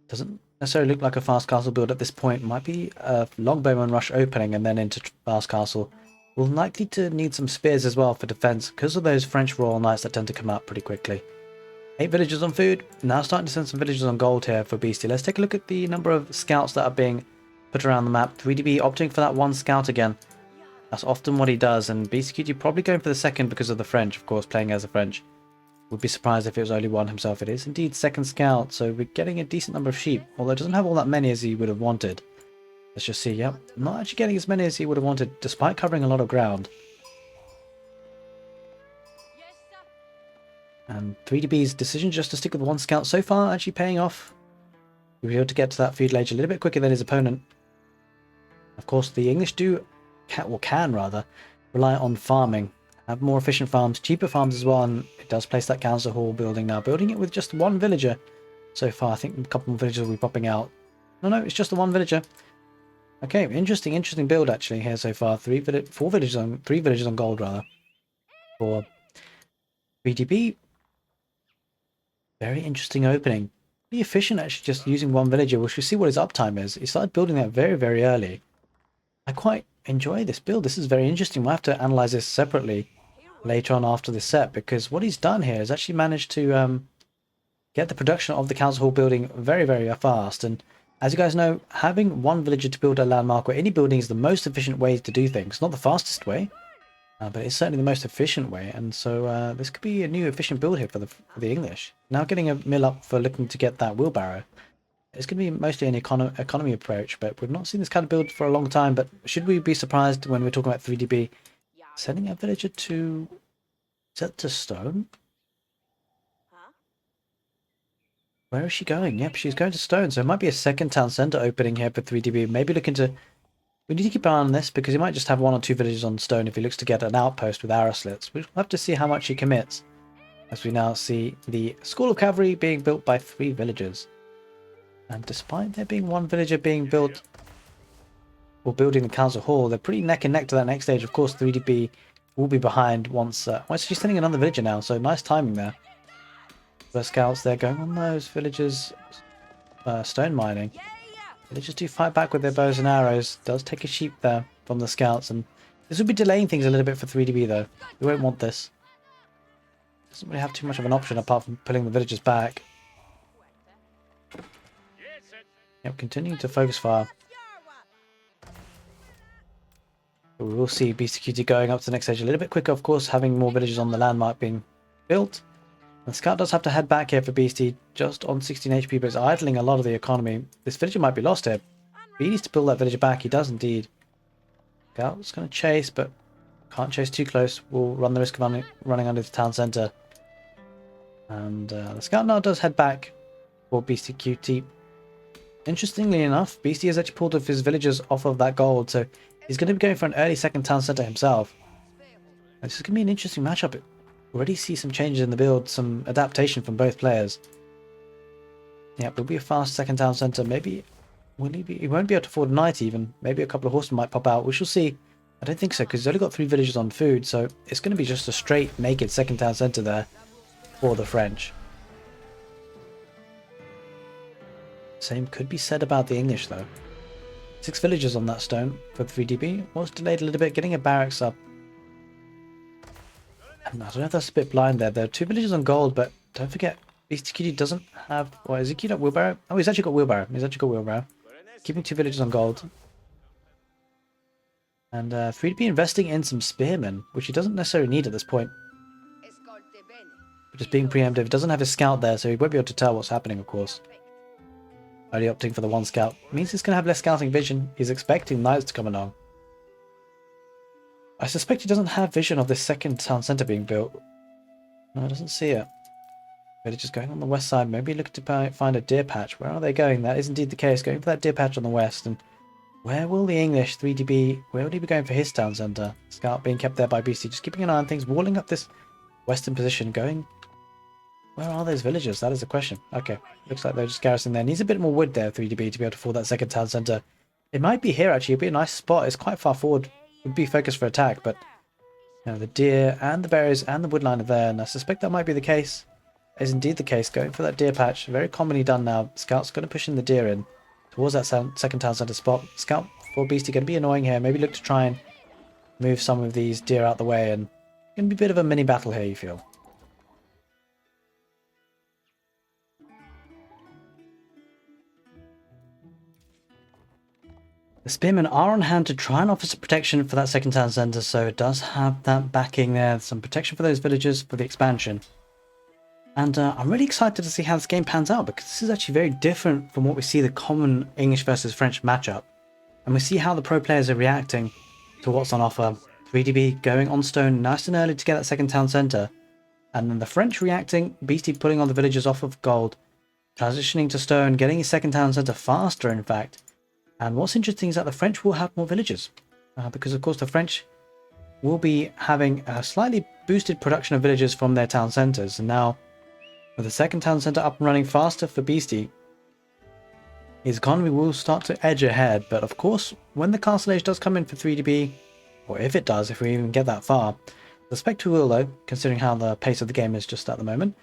Doesn't necessarily look like a fast castle build at this point. Might be a longbowman rush opening and then into fast castle. We'll likely to need some spears as well for defence because of those French royal knights that tend to come out pretty quickly. 8 villagers on food. Now starting to send some villagers on gold here for Beastie. Let's take a look at the number of scouts that are being put around the map. 3DB opting for that 1 scout again. That's often what he does, and BeastyQT probably going for the second because of the French, of course, playing as the French. Would be surprised if it was only 1 himself. It is indeed second scout, so we're getting a decent number of sheep, although it doesn't have all that many as he would have wanted. Let's just see, yep, not actually getting as many as he would have wanted, despite covering a lot of ground. And 3DB's decision just to stick with 1 scout so far actually paying off. We'll be able to get to that feudal age a little bit quicker than his opponent. Of course, the English can rather, rely on farming, have more efficient farms, cheaper farms as well, and it does place that council hall building now, building it with just one villager so far. I think a couple more villagers will be popping out. No, it's just the one villager. Okay, interesting build actually here so far. Three villages on gold rather for 3DB. Very interesting opening. Pretty efficient actually, just using one villager. We should see what his uptime is. He started building that very early. I quite enjoy this build. This is very interesting. We'll have to analyze this separately later on after this set, because what he's done here is actually managed to get the production of the council hall building very fast. And as you guys know, having one villager to build a landmark or any building is the most efficient way to do things. Not the fastest way, but it's certainly the most efficient way. And so this could be a new efficient build here for the English. Now getting a mill up for looking to get that wheelbarrow. It's going to be mostly an economy approach, but we've not seen this kind of build for a long time. But should we be surprised when we're talking about 3DB sending a villager to... Is that to stone? Where is she going? Yep, she's going to stone. So it might be a second town centre opening here for 3DB. Maybe looking to... We need to keep an eye on this, because he might just have one or two villages on stone if he looks to get an outpost with arrow slits. We'll have to see how much he commits, as we now see the School of Cavalry being built by 3 villagers. And despite there being one villager being built, or building the council hall, they're pretty neck and neck to that next stage. Of course, 3DB will be behind once... well, she's sending another villager now, so nice timing there. The scouts there going on those villagers stone mining. Villagers do fight back with their bows and arrows. Does take a sheep there from the scouts, and this will be delaying things a little bit for 3DB though. We won't want this. Doesn't really have too much of an option apart from pulling the villagers back. Yep, continuing to focus fire. But we will see BeastyQT going up to the next stage a little bit quicker, of course, having more villagers on the landmark being built. The scout does have to head back here for Beastie, just on 16 HP, but it's idling a lot of the economy. This villager might be lost here. He needs to pull that villager back. He does indeed. Scout's going to chase, but can't chase too close. We'll run the risk of running under the town centre. And the scout now does head back for BeastyQT. Interestingly enough, Beastie has actually pulled off his villagers off of that gold, so he's going to be going for an early second town centre himself. And this is going to be an interesting matchup. Already see some changes in the build, some adaptation from both players. Yeah, it'll be a fast second town centre. Maybe he won't be able to afford a knight even. Maybe a couple of horsemen might pop out. We shall see. I don't think so, because he's only got 3 villagers on food, so it's going to be just a straight naked second town centre there for the French. Same could be said about the English though. 6 villagers on that stone for 3DB. Was delayed a little bit, getting a barracks up. I don't know if that's a bit blind there. There are 2 villages on gold, but don't forget, BeastyQT doesn't have... Well, is he queued up wheelbarrow? Oh, he's actually got wheelbarrow. Keeping 2 villages on gold. And 3DB investing in some spearmen, which he doesn't necessarily need at this point. But just being preemptive. Doesn't have his scout there, so he won't be able to tell what's happening, of course. Only opting for the 1 scout. Means he's going to have less scouting vision. He's expecting knights to come along. I suspect he doesn't have vision of this second town centre being built. No, I doesn't see it. But it's just going on the west side. Maybe looking to find a deer patch. Where are they going? That is indeed the case. Going for that deer patch on the west. And where will the English 3DB... Where will he be going for his town centre? Scout being kept there by Beastie. Just keeping an eye on things. Walling up this western position. Going... Where are those villagers? That is the question. Okay. Looks like they're just garrisoning there. Needs a bit more wood there, 3DB, to be able to afford that second town centre. It might be here, actually. It'd be a nice spot. It's quite far forward. Would be focused for attack, but you know, the deer and the berries and the woodline are there, and I suspect that might be the case. Is indeed the case. Going for that deer patch, very commonly done now. Scout's going to push in the deer in towards that second town centre spot. Scout for Beastie going to be annoying here. Maybe look to try and move some of these deer out the way, and going to be a bit of a mini battle here, you feel. The spearmen are on hand to try and offer some protection for that second town centre, so it does have that backing there, some protection for those villagers for the expansion. And I'm really excited to see how this game pans out, because this is actually very different from what we see the common English versus French matchup. And we see how the pro players are reacting to what's on offer. 3DB going on stone nice and early to get that second town centre. And then the French reacting, Beastie putting on the villagers off of gold, transitioning to stone, getting his second town centre faster in fact. And what's interesting is that the French will have more villagers. Because of course the French will be having a slightly boosted production of villagers from their town centres. And now, with the second town centre up and running faster for Beastie, his economy will start to edge ahead. But of course, when the castle age does come in for 3DB, or if it does, if we even get that far, I suspect we will though, considering how the pace of the game is just at the moment.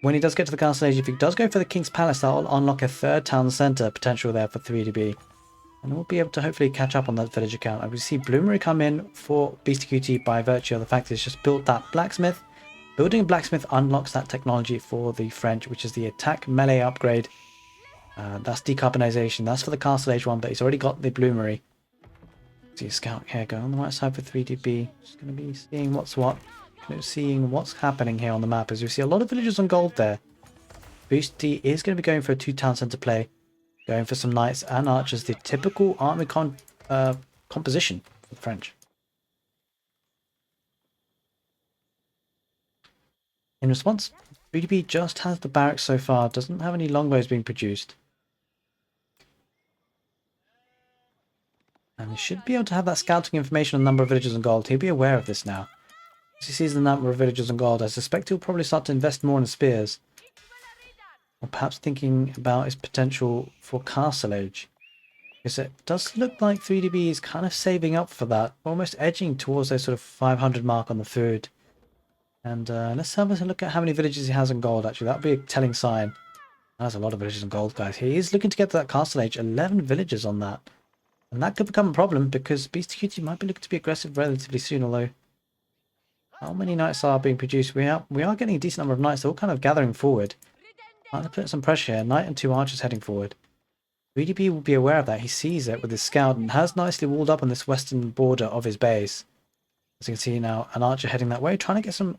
When he does get to the castle age, if he does go for the King's Palace, that will unlock a third town centre potential there for 3DB. And we'll be able to hopefully catch up on that village account. And we see Bloomery come in for BeastyQT by virtue of the fact that it's just built that blacksmith. Building a blacksmith unlocks that technology for the French, which is the attack melee upgrade. That's decarbonization. That's for the castle age one, but he's already got the Bloomery. See a scout here going on the right side for 3DB. Just going to be seeing what's what. Seeing what's happening here on the map. As you see a lot of villagers on gold there. Beastie is going to be going for a 2-town centre play. Going for some knights and archers, the typical army composition for the French. In response, 3DB just has the barracks so far, doesn't have any longbows being produced. And he should be able to have that scouting information on the number of villagers on gold. He'll be aware of this now. As he sees the number of villagers on gold, I suspect he'll probably start to invest more in spears. Or perhaps thinking about his potential for castle age. Because it does look like 3DB is kind of saving up for that. Almost edging towards those sort of 500 mark on the food. And let's have a look at how many villages he has in gold actually. That would be a telling sign. That's a lot of villages in gold, guys. He is looking to get to that castle age. 11 villages on that. And that could become a problem because BeastyQT might be looking to be aggressive relatively soon, although how many knights are being produced? We are getting a decent number of knights. They're all kind of gathering forward. Trying to put some pressure here. Knight and 2 archers heading forward. 3DB will be aware of that. He sees it with his scout and has nicely walled up on this western border of his base. As you can see now, an archer heading that way, trying to get some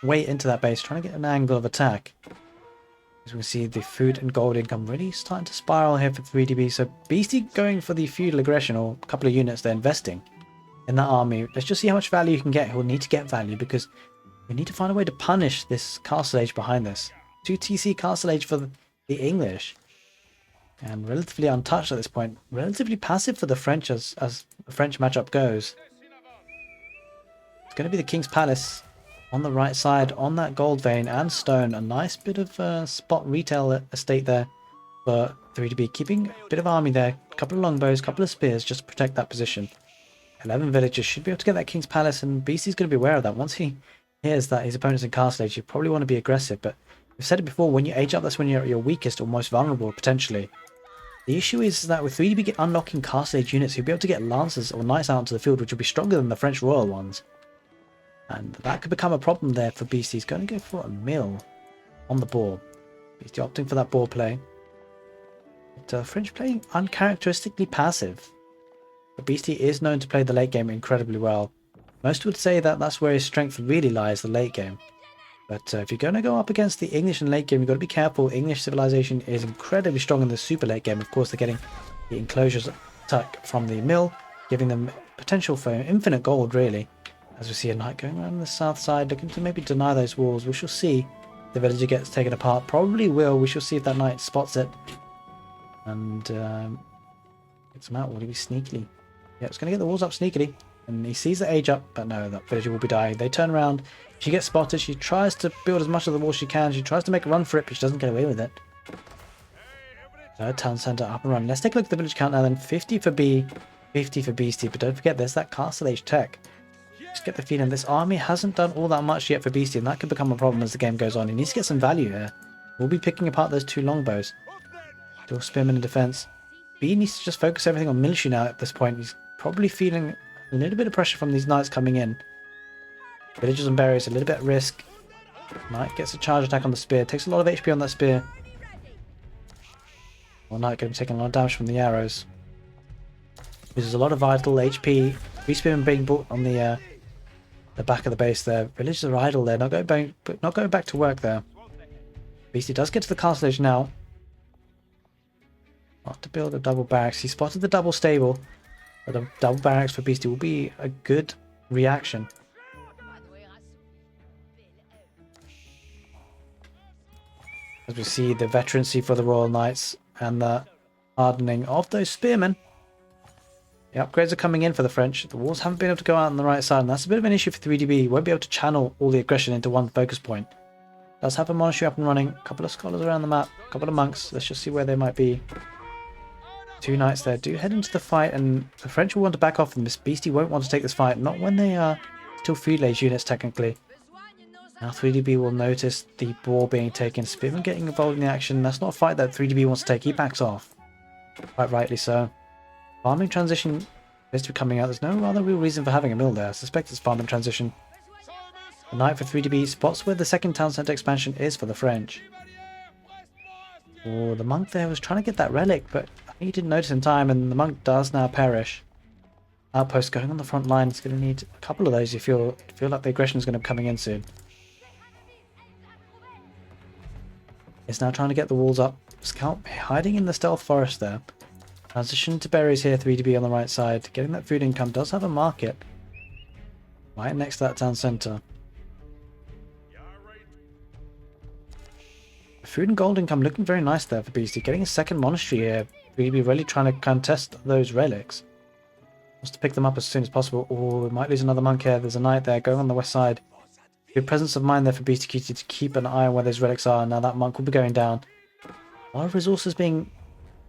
weight into that base, trying to get an angle of attack. As we can see, the food and gold income really starting to spiral here for 3DB. So Beastie going for the feudal aggression, or a couple of units they're investing in that army. Let's just see how much value you can get. He'll need to get value because we need to find a way to punish this castle age behind this. 2 TC castle age for the English. And relatively untouched at this point. Relatively passive for the French as the French matchup goes. It's going to be the King's Palace on the right side on that gold vein and stone. A nice bit of spot retail estate there for 3DB. Keeping a bit of army there. A couple of longbows, a couple of spears just to protect that position. 11 villagers should be able to get that King's Palace, and Beastie's going to be aware of that. Once he hears that his opponent's in castle age, you probably want to be aggressive, but we've said it before, when you age up, that's when you're at your weakest or most vulnerable, potentially. The issue is that with 3DB unlocking castle age units, you'll be able to get lancers or knights out into the field, which will be stronger than the French royal ones. And that could become a problem there for Beastie. He's going to go for a mill on the boar. Beastie opting for that boar play. But French playing uncharacteristically passive. But Beastie is known to play the late game incredibly well. Most would say that that's where his strength really lies, the late game. But if you're going to go up against the English in late game, you've got to be careful. English civilization is incredibly strong in the super late game. Of course, they're getting the enclosures attack from the mill, giving them potential for infinite gold, really. As we see a knight going around the south side, looking to maybe deny those walls. We shall see. The villager gets taken apart. Probably will. We shall see if that knight spots it. And gets him out. Will he be sneakily? Yeah, it's going to get the walls up sneakily. And he sees the age up, but no, that villager will be dying. They turn around. She gets spotted. She tries to build as much of the wall she can. She tries to make a run for it, but she doesn't get away with it. Third town centre up and run. Let's take a look at the village count now then. 50 for B, 50 for Beastie. But don't forget, there's that castle age tech. Just get the feeling this army hasn't done all that much yet for Beastie, and that could become a problem as the game goes on. He needs to get some value here. We'll be picking apart those 2 longbows. Dual spearmen in defence. B needs to just focus everything on military now at this point. He's probably feeling a little bit of pressure from these knights coming in. Villagers and berries, a little bit at risk. Knight gets a charge attack on the spear. Takes a lot of HP on that spear. Well, Knight going to be taking a lot of damage from the arrows. Loses a lot of vital HP. 3 spearmen being brought on the back of the base there. Villagers are idle there. Not going back to work there. Beastie does get to the castle edge now. Not to build a double barracks. He spotted the double stable. But a double barracks for Beastie will be a good reaction. As we see the veterancy for the Royal Knights and the hardening of those spearmen. The upgrades are coming in for the French. The walls haven't been able to go out on the right side, and that's a bit of an issue for 3DB. He won't be able to channel all the aggression into one focus point. Does have a monastery up and running. A couple of scholars around the map. A couple of monks. Let's just see where they might be. 2 knights there. Do head into the fight, and the French will want to back off, and this Beastie won't want to take this fight. Not when they are still field-age units, technically. Now 3DB will notice the ball being taken. Spearman getting involved in the action. That's not a fight that 3DB wants to take. He backs off. Quite rightly so. Farming transition is to be coming out. There's no other real reason for having a mill there. I suspect it's farming transition. The knight for 3DB spots where the second town centre expansion is for the French. Oh, the monk there was trying to get that relic, but he didn't notice in time, and the monk does now perish. Outpost going on the front line. It's going to need a couple of those. You feel like the aggression is going to be coming in soon. It's now trying to get the walls up. Scout hiding in the stealth forest there. Transition to berries here, 3DB on the right side. Getting that food income. Does have a market right next to that town centre. Food and gold income looking very nice there for Beastie. Getting a second monastery here. 3DB really trying to contest those relics. Wants to pick them up as soon as possible. Oh, we might lose another monk here. There's a knight there going on the west side. Good presence of mind there for BeastyQT to keep an eye on where those relics are. Now that monk will be going down. A lot of resources being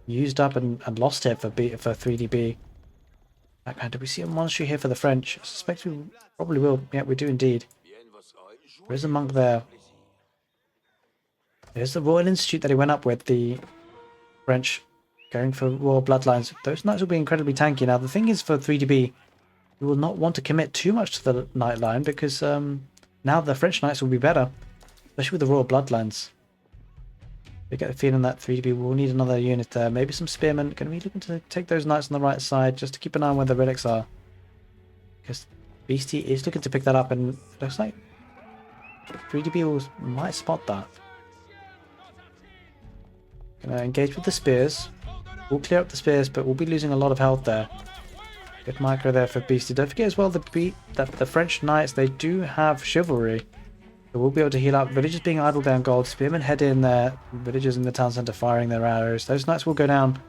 used up and lost here for 3DB. Backhand, do we see a monastery here for the French? I suspect we probably will. Yeah, we do indeed. There is a monk there. There's the Royal Institute that he went up with, the French going for royal bloodlines. Those knights will be incredibly tanky. Now the thing is for 3DB, you will not want to commit too much to the knight line because now the French knights will be better, especially with the royal bloodlines. We get the feeling that 3DB will need another unit there. Maybe some spearmen. Going to be looking to take those knights on the right side just to keep an eye on where the relics are. Because Beastie is looking to pick that up, and it looks like 3DB might spot that. Going to engage with the spears. We'll clear up the spears, but we'll be losing a lot of health there. Good micro there for Beastie. Don't forget as well that the French knights, they do have chivalry. So we'll be able to heal up. Villagers being idle down gold. Spearmen head in there. Villagers in the town centre firing their arrows. Those knights will go down.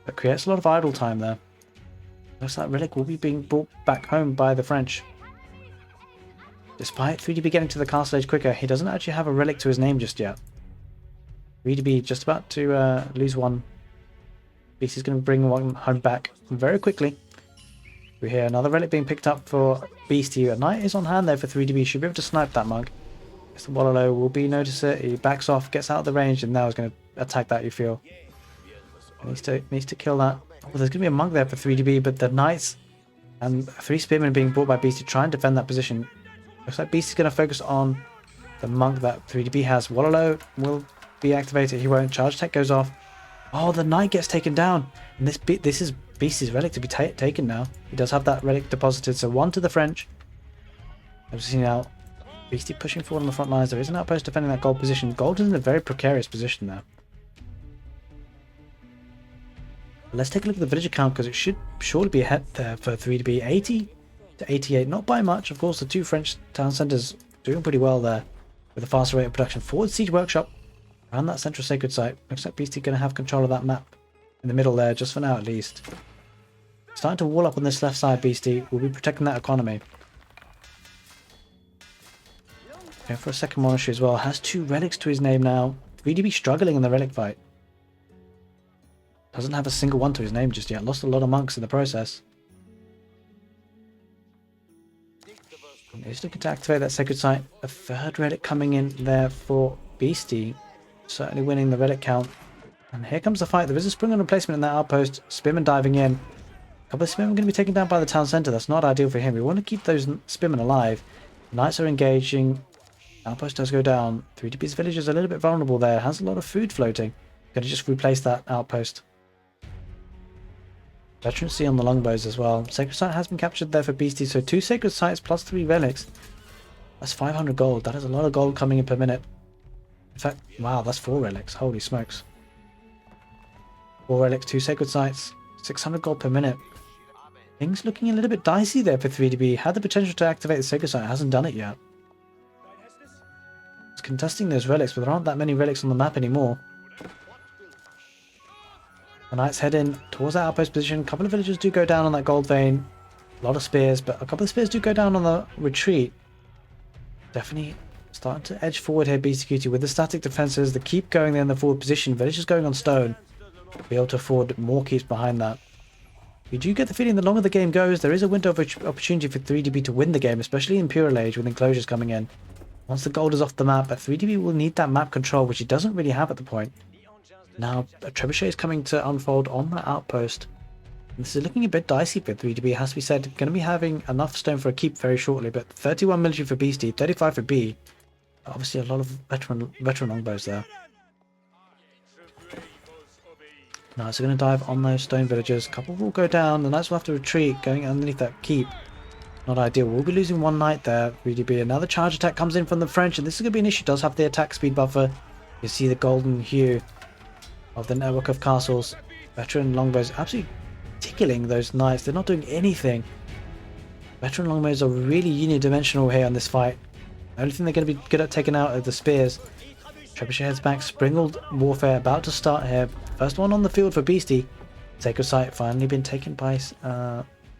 That creates a lot of idle time there. Looks like relic will be being brought back home by the French. Despite 3DB getting to the castle age quicker, he doesn't actually have a relic to his name just yet. 3DB just about to lose one. Beastie's going to bring one home back very quickly. We hear another relic being picked up for Beastie. A knight is on hand there for 3DB. Should be able to snipe that monk. The Wololo will be notice it. He backs off, gets out of the range, and now is going to attack that. You feel needs to kill that. Oh, there's going to be a monk there for 3DB, but the knights and 3 spearmen being brought by Beastie try and defend that position. Looks like Beastie's going to focus on the monk that 3DB has. Wololo will be activated. He won't. Charge tech goes off. Oh, the knight gets taken down, and this is Beastie's relic to be taken now. He does have that relic deposited, so 1 to the French. I've seen now. Beastie pushing forward on the front lines. There is an outpost defending that gold position. Gold is in a very precarious position there. Let's take a look at the villager count because it should surely be ahead there for 3DB. 80 to 88, not by much. Of course, the 2 French town centres doing pretty well there with a faster rate of production. Forward siege workshop around that central sacred site. Looks like Beastie going to have control of that map in the middle there, just for now at least. Starting to wall up on this left side, Beastie. We'll be protecting that economy. Going for a second monastery as well. Has 2 relics to his name now. 3DB struggling in the relic fight. Doesn't have a single one to his name just yet. Lost a lot of monks in the process. And he's looking to activate that sacred site. A 3rd relic coming in there for Beastie. Certainly winning the relic count. And here comes the fight. There is a spring on replacement in that outpost. Spearmen diving in. A couple of spearmen going to be taken down by the town centre. That's not ideal for him. We want to keep those spearmen alive. Knights are engaging. Outpost does go down. 3DB's village is a little bit vulnerable there. Has a lot of food floating. Going to just replace that outpost. Veterancy on the longbows as well. Sacred site has been captured there for Beastie. So 2 sacred sites plus 3 relics. That's 500 gold. That is a lot of gold coming in per minute. In fact, wow, that's 4 relics. Holy smokes. 4 relics, 2 sacred sites. 600 gold per minute. Things looking a little bit dicey there for 3DB. Had the potential to activate the sacred site. Hasn't done it yet. It's contesting those relics, but there aren't that many relics on the map anymore. The knights head in towards that outpost position. A couple of villagers do go down on that gold vein. A lot of spears, but a couple of spears do go down on the retreat. Definitely starting to edge forward here, BeastyQT, with the static defenses. The keep going there in the forward position. Villagers going on stone. Be able to afford more keeps behind that. You do get the feeling the longer the game goes, there is a window of opportunity for 3DB to win the game, especially in Imperial Age with enclosures coming in. Once the gold is off the map, but 3DB will need that map control, which he doesn't really have at the point. Now, a trebuchet is coming to unfold on that outpost. This is looking a bit dicey for 3DB, it has to be said. Going to be having enough stone for a keep very shortly, but 31 military for Beastie, 35 for B. Obviously a lot of veteran longbows there. Knights are going to dive on those stone villagers. A couple will go down. The knights will have to retreat, going underneath that keep. Not ideal. We'll be losing one knight there. 3DB. Another charge attack comes in from the French, and this is going to be an issue. Does have the attack speed buffer. You see the golden hue of the network of castles. Veteran longbows absolutely tickling those knights. They're not doing anything. Veteran longbows are really unidimensional here in this fight. The only thing they're going to be good at taking out are the spears. Trebuchet heads back. Springled warfare about to start here. First one on the field for Beastie. Sacred Site finally been taken by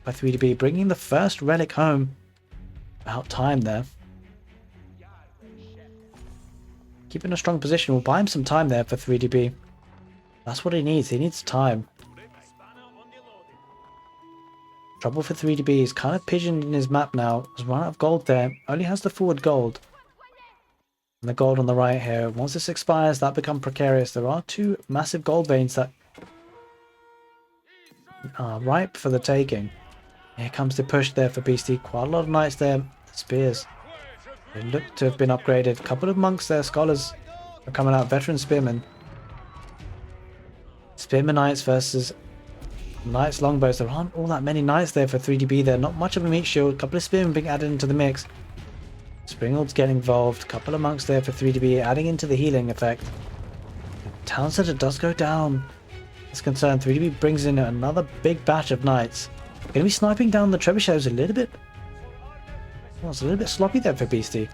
3DB, bringing the first relic home. About time there. Keeping a strong position will buy him some time there for 3DB. That's what he needs. He needs time. Trouble for 3DB. He's kind of pigeoned in his map now. He's run out of gold there. Only has the forward gold. And the gold on the right here. Once this expires, that becomes precarious. There are two massive gold veins that are ripe for the taking. Here comes the push there for Beastie. Quite a lot of knights there. Spears. They look to have been upgraded. A couple of monks there. Scholars are coming out. Veteran spearmen. Spearmen knights versus knights longbows. There aren't all that many knights there for 3DB there. Not much of a meat shield. A couple of spearmen being added into the mix. Springald's getting involved. A couple of monks there for 3DB, adding into the healing effect. Town center does go down. It's concerned. 3DB brings in another big batch of knights. Going to be sniping down the trebuchets a little bit. Well, it's a little bit sloppy there for Beastie.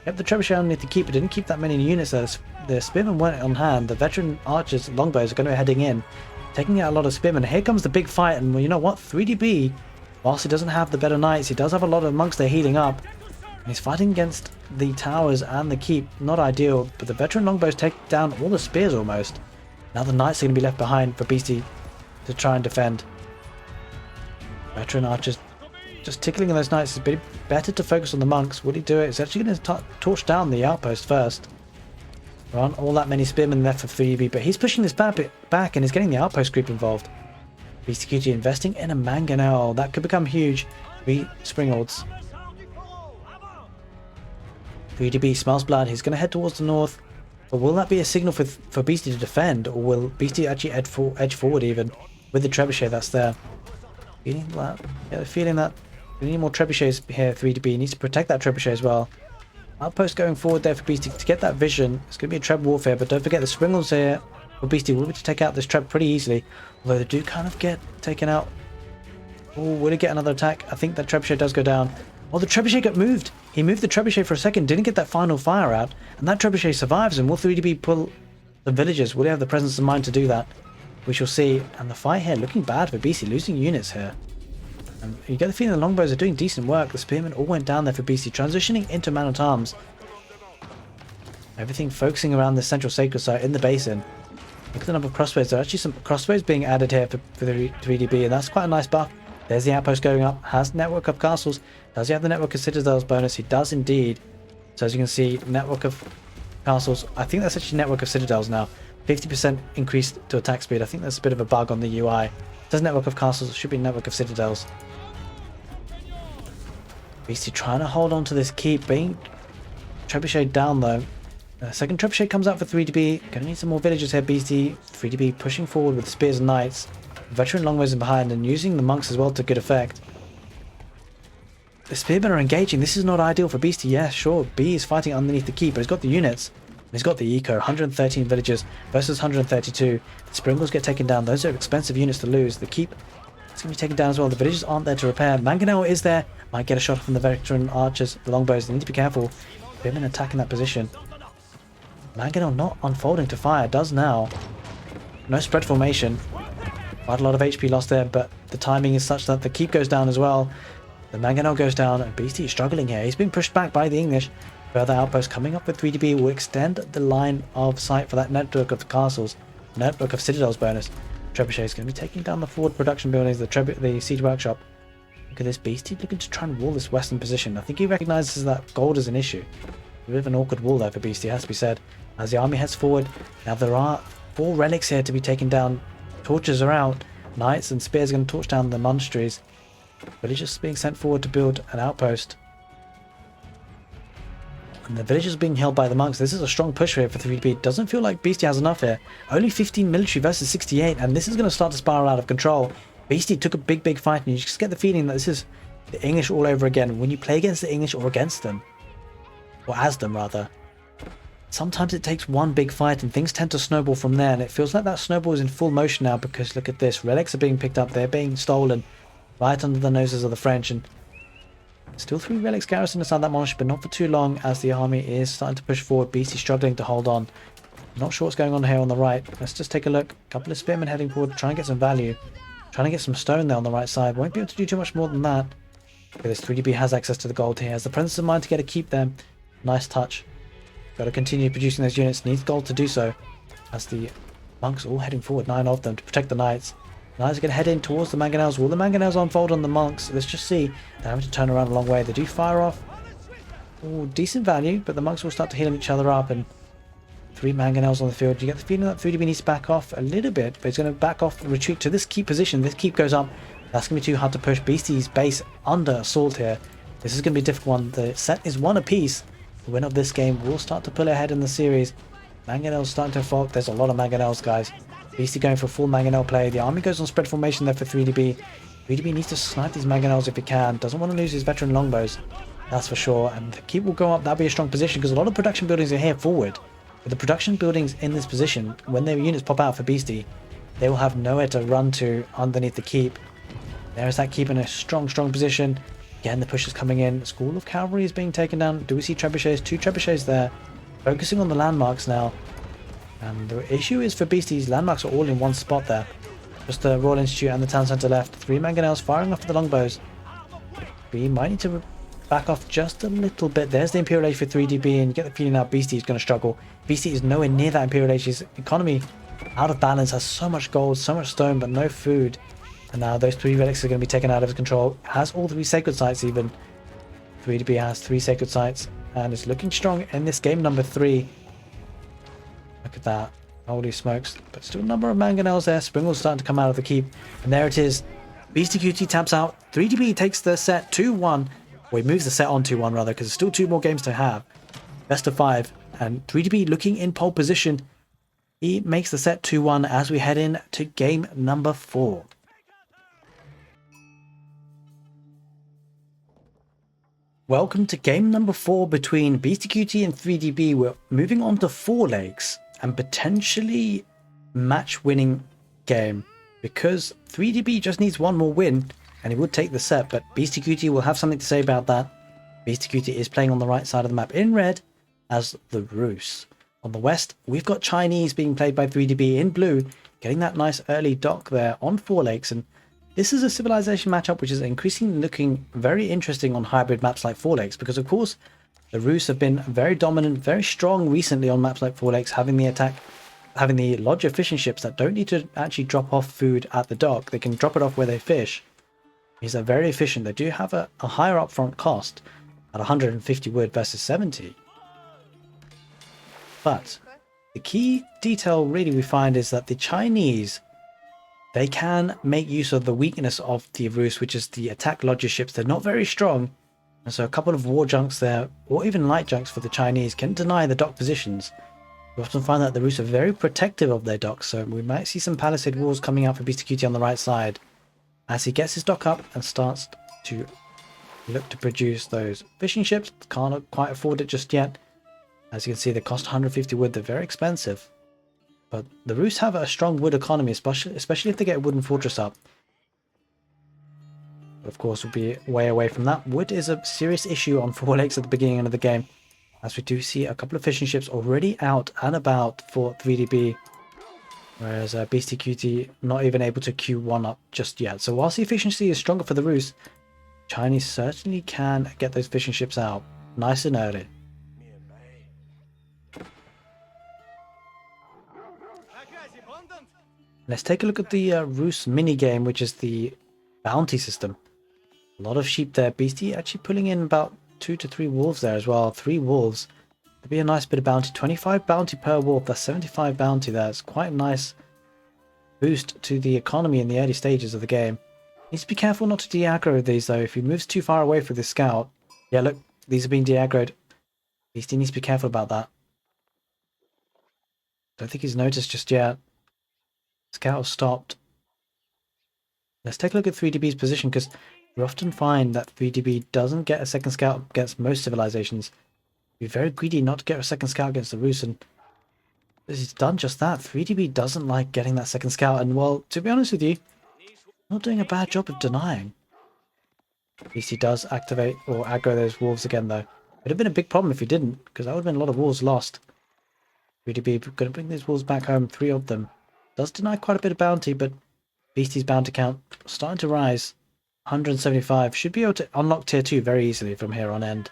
Kept the trebuchet underneath the keep, but didn't keep that many units there. The spearmen weren't on hand. The veteran archers, longbows, are going to be heading in, taking out a lot of spearmen. Here comes the big fight, and well, you know what? 3DB, whilst he doesn't have the better knights, he does have a lot of monks there healing up. And he's fighting against the towers and the keep. Not ideal, but the veteran longbows take down all the spears almost. Now the knights are going to be left behind for Beastie to try and defend. Veteran archers just tickling those knights. It's better to focus on the monks. Will he do it? He's actually going to torch down the outpost first. There aren't all that many spearmen left for 3DB, but he's pushing this back and he's getting the outpost creep involved. BeastyQT investing in a mangonel. That could become huge. 3 Springalds. 3DB smells blood. He's going to head towards the north. But will that be a signal for Beastie to defend? Or will Beastie actually edge forward even with the trebuchet that's there? Feeling that? Yeah, feeling that. We need more trebuchets here. 3DB he needs to protect that trebuchet as well. Outpost going forward there for Beastie to get that vision. It's going to be a treb warfare, but don't forget the Springles here for Beastie will be to take out this treb pretty easily. Although they do kind of get taken out. Oh, will he get another attack? I think that trebuchet does go down. Oh, the trebuchet got moved. He moved the trebuchet for a second, didn't get that final fire out, and that trebuchet survives. And will 3DB pull the villagers? Will he have the presence of mind to do that? We shall see. And the fight here looking bad for Beastie, losing units here. And you get the feeling the longbows are doing decent work. The spearmen all went down there for Beastie, transitioning into man-at-arms. Everything focusing around the central sacred site in the basin. Look at the number of crossbows. There are actually some crossbows being added here for the 3DB, and that's quite a nice buff. There's the outpost going up. Has network of castles. Does he have the network of citadels bonus? He does indeed. So as you can see, network of castles. I think that's actually network of citadels now. 50% increased to attack speed. I think that's a bit of a bug on the UI. Does network of castles? It should be network of citadels. Beastie trying to hold on to this keep. Being trebuchet down though. Second trebuchet comes out for 3DB. Gonna need some more villagers here. Beastie. 3DB pushing forward with spears and knights. Veteran longbows in behind and using the monks as well to good effect. The spearmen are engaging. This is not ideal for Beastie. Yeah, sure. B is fighting underneath the keep, but he's got the units. He's got the eco. 113 villagers versus 132. The Springles get taken down. Those are expensive units to lose. The keep is going to be taken down as well. The villagers aren't there to repair. Mangonel is there. Might get a shot from the veteran archers. The longbows. They need to be careful. Spearmen attacking that position. Mangonel not unfolding to fire. Does now. No spread formation. Quite a lot of HP lost there, but the timing is such that the keep goes down as well. The Mangonel goes down, and Beastie is struggling here. He's being pushed back by the English. Further outpost coming up with 3DB will extend the line of sight for that network of castles, network of citadels bonus. Trebuchet is going to be taking down the forward production buildings, the siege workshop. Look at this Beastie looking to try and wall this western position. I think he recognizes that gold is an issue. A bit of an awkward wall there for Beastie, has to be said. As the army heads forward, now there are 4 relics here to be taken down. Torches are out. Knights and spears are going to torch down the monasteries. Villagers being sent forward to build an outpost. And the villagers being held by the monks. This is a strong push here for 3DB. Doesn't feel like Beastie has enough here. Only 15 military versus 68, and this is going to start to spiral out of control. Beastie took a big fight, and you just get the feeling that this is the English all over again. When you play against the English or against them, or as them rather, sometimes it takes one big fight and things tend to snowball from there, and it feels like that snowball is in full motion now, because look at this. Relics are being picked up. They're being stolen right under the noses of the French, and still 3 relics garrisoned inside that monastery, but not for too long as the army is starting to push forward. Beastie struggling to hold on. Not sure what's going on here on the right. Let's just take a look. A couple of spearmen heading forward, trying to get some value. Trying to get some stone there on the right side. Won't be able to do too much more than that. Okay, this 3DB has access to the gold here. Has the presence of mind to get a keep them. Nice touch. Got to continue producing those units. Needs gold to do so. As the monks are all heading forward, 9 of them, to protect the knights. Knights are going to head in towards the mangonels. Will the mangonels unfold on the monks? Let's just see. They're having to turn around a long way. They do fire off. Ooh, decent value, but the monks will start to heal each other up, and 3 mangonels on the field. You get the feeling that 3DB needs to back off a little bit, but he's going to back off, retreat to this keep position. This keep goes up. That's going to be too hard to push. Beastie's base under assault here. This is going to be a difficult one. The set is 1 apiece. The winner of this game will start to pull ahead in the series. Mangonels starting to fall. There's a lot of mangonels, guys. Beastie going for a full mangonel play. The army goes on spread formation there for 3DB. 3DB needs to snipe these mangonels if he can. Doesn't want to lose his veteran longbows. That's for sure. And the keep will go up. That'll be a strong position because a lot of production buildings are here forward. But the production buildings in this position, when their units pop out for Beastie, they will have nowhere to run to underneath the keep. There's that keep in a strong position. Again, the push is coming in. School of Cavalry is being taken down. Do we see trebuchets? 2 trebuchets there. Focusing on the landmarks now. And the issue is for Beastie's landmarks are all in one spot there. Just the Royal Institute and the town centre left. 3 mangonels firing off the longbows. We might need to back off just a little bit. There's the Imperial Age for 3DB, and you get the feeling now Beastie is going to struggle. Beastie is nowhere near that Imperial Age. His economy out of balance, has so much gold, so much stone, but no food. And now those 3 relics are going to be taken out of his control. Has all 3 sacred sites even. 3DB has 3 sacred sites and is looking strong in this game number 3. Look at that. Holy smokes. But still a number of mangonels there. Springle's starting to come out of the keep. And there it is. BeastyQT taps out. 3DB takes the set 2-1. Well, he moves the set on 2-1 rather, because there's still 2 more games to have. Best of 5. And 3DB looking in pole position. He makes the set 2-1 as we head in to game number 4. Welcome to game number 4 between BeastyQT and 3DB. We're moving on to 4 legs and potentially match-winning game, because 3DB just needs 1 more win and he would take the set, but BeastyQT will have something to say about that. BeastyQT is playing on the right side of the map in red as the Rus. On the west, we've got Chinese being played by 3DB in blue, getting that nice early dock there on 4 lakes. And this is a civilization matchup which is increasingly looking very interesting on hybrid maps like 4 lakes, because of course the Rus have been very dominant, very strong recently on maps like 4 lakes, having the lodge fishing ships that don't need to actually drop off food at the dock. They can drop it off where they fish. These are very efficient. They do have a higher upfront cost at 150 wood versus 70. But the key detail really we find is that the Chinese, they can make use of the weakness of the Rus, which is the attack lodger ships. They're not very strong, and so a couple of war junks there, or even light junks for the Chinese, can deny the dock positions. We often find that the Rus are very protective of their docks, so we might see some palisade walls coming out for BeastyQT on the right side as he gets his dock up and starts to look to produce those fishing ships. Can't quite afford it just yet. As you can see, they cost 150 wood. They're very expensive. But the Rus have a strong wood economy, especially if they get a wooden fortress up. But of course, we'll be way away from that. Wood is a serious issue on 4 lakes at the beginning of the game, as we do see a couple of fishing ships already out and about for 3DB. Whereas BeastyQT not even able to queue one up just yet. So whilst the efficiency is stronger for the Rus, Chinese certainly can get those fishing ships out nice and early. Let's take a look at the Rus mini game, which is the bounty system. A lot of sheep there. Beastie actually pulling in about 2 to 3 wolves there as well. 3 wolves. That'd be a nice bit of bounty. 25 bounty per wolf. That's 75 bounty there. It's quite a nice boost to the economy in the early stages of the game. Needs to be careful not to de-aggro these though. If he moves too far away for this scout. Yeah, look. These are being de-aggroed. Beastie needs to be careful about that. Don't think he's noticed just yet. Scout stopped. Let's take a look at 3DB's position, because we often find that 3DB doesn't get a second scout against most civilizations. Be very greedy not to get a second scout against the Rus, and he's done just that. 3DB doesn't like getting that second scout, and well, to be honest with you, not doing a bad job of denying. At least he does activate or aggro those wolves again though. It would have been a big problem if he didn't, because that would have been a lot of wolves lost. 3DB going to bring these wolves back home, 3 of them. Does deny quite a bit of bounty, but Beastie's bounty count starting to rise. 175. Should be able to unlock tier 2 very easily from here on end.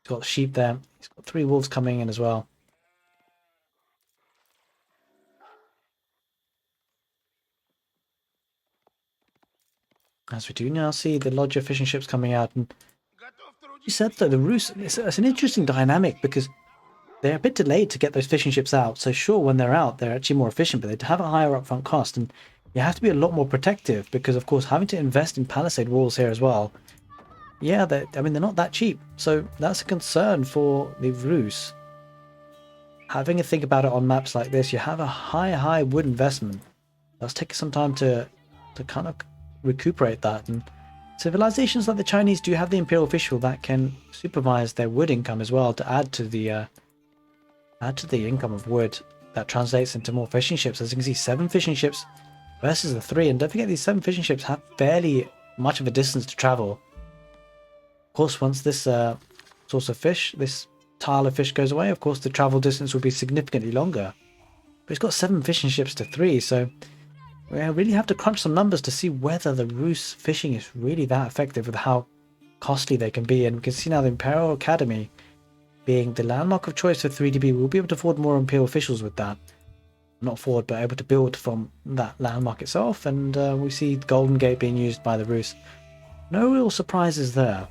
He's got sheep there. He's got 3 wolves coming in as well. As we do now see the Lodger fishing ships coming out. And you said though, the Rus, it's an interesting dynamic, because they're a bit delayed to get those fishing ships out. So sure, when they're out, they're actually more efficient, but they have a higher upfront cost. And you have to be a lot more protective, because of course having to invest in palisade walls here as well. Yeah, I mean, they're not that cheap. So that's a concern for the Rus. Having a think about it on maps like this, you have a high wood investment. It does take some time to kind of recuperate that. And civilizations like the Chinese do have the imperial official that can supervise their wood income as well, to add to the income of wood. That translates into more fishing ships. As you can see, 7 fishing ships versus the 3. And don't forget, these 7 fishing ships have fairly much of a distance to travel. Of course, once this source of fish, this tile of fish goes away, of course the travel distance will be significantly longer. But it's got 7 fishing ships to 3, so we really have to crunch some numbers to see whether the Rus fishing is really that effective with how costly they can be. And we can see now the Imperial Academy being the landmark of choice for 3DB. We'll be able to afford more Imperial officials with that. Not afford, but able to build from that landmark itself. And we see Golden Gate being used by the Rus. No real surprises there.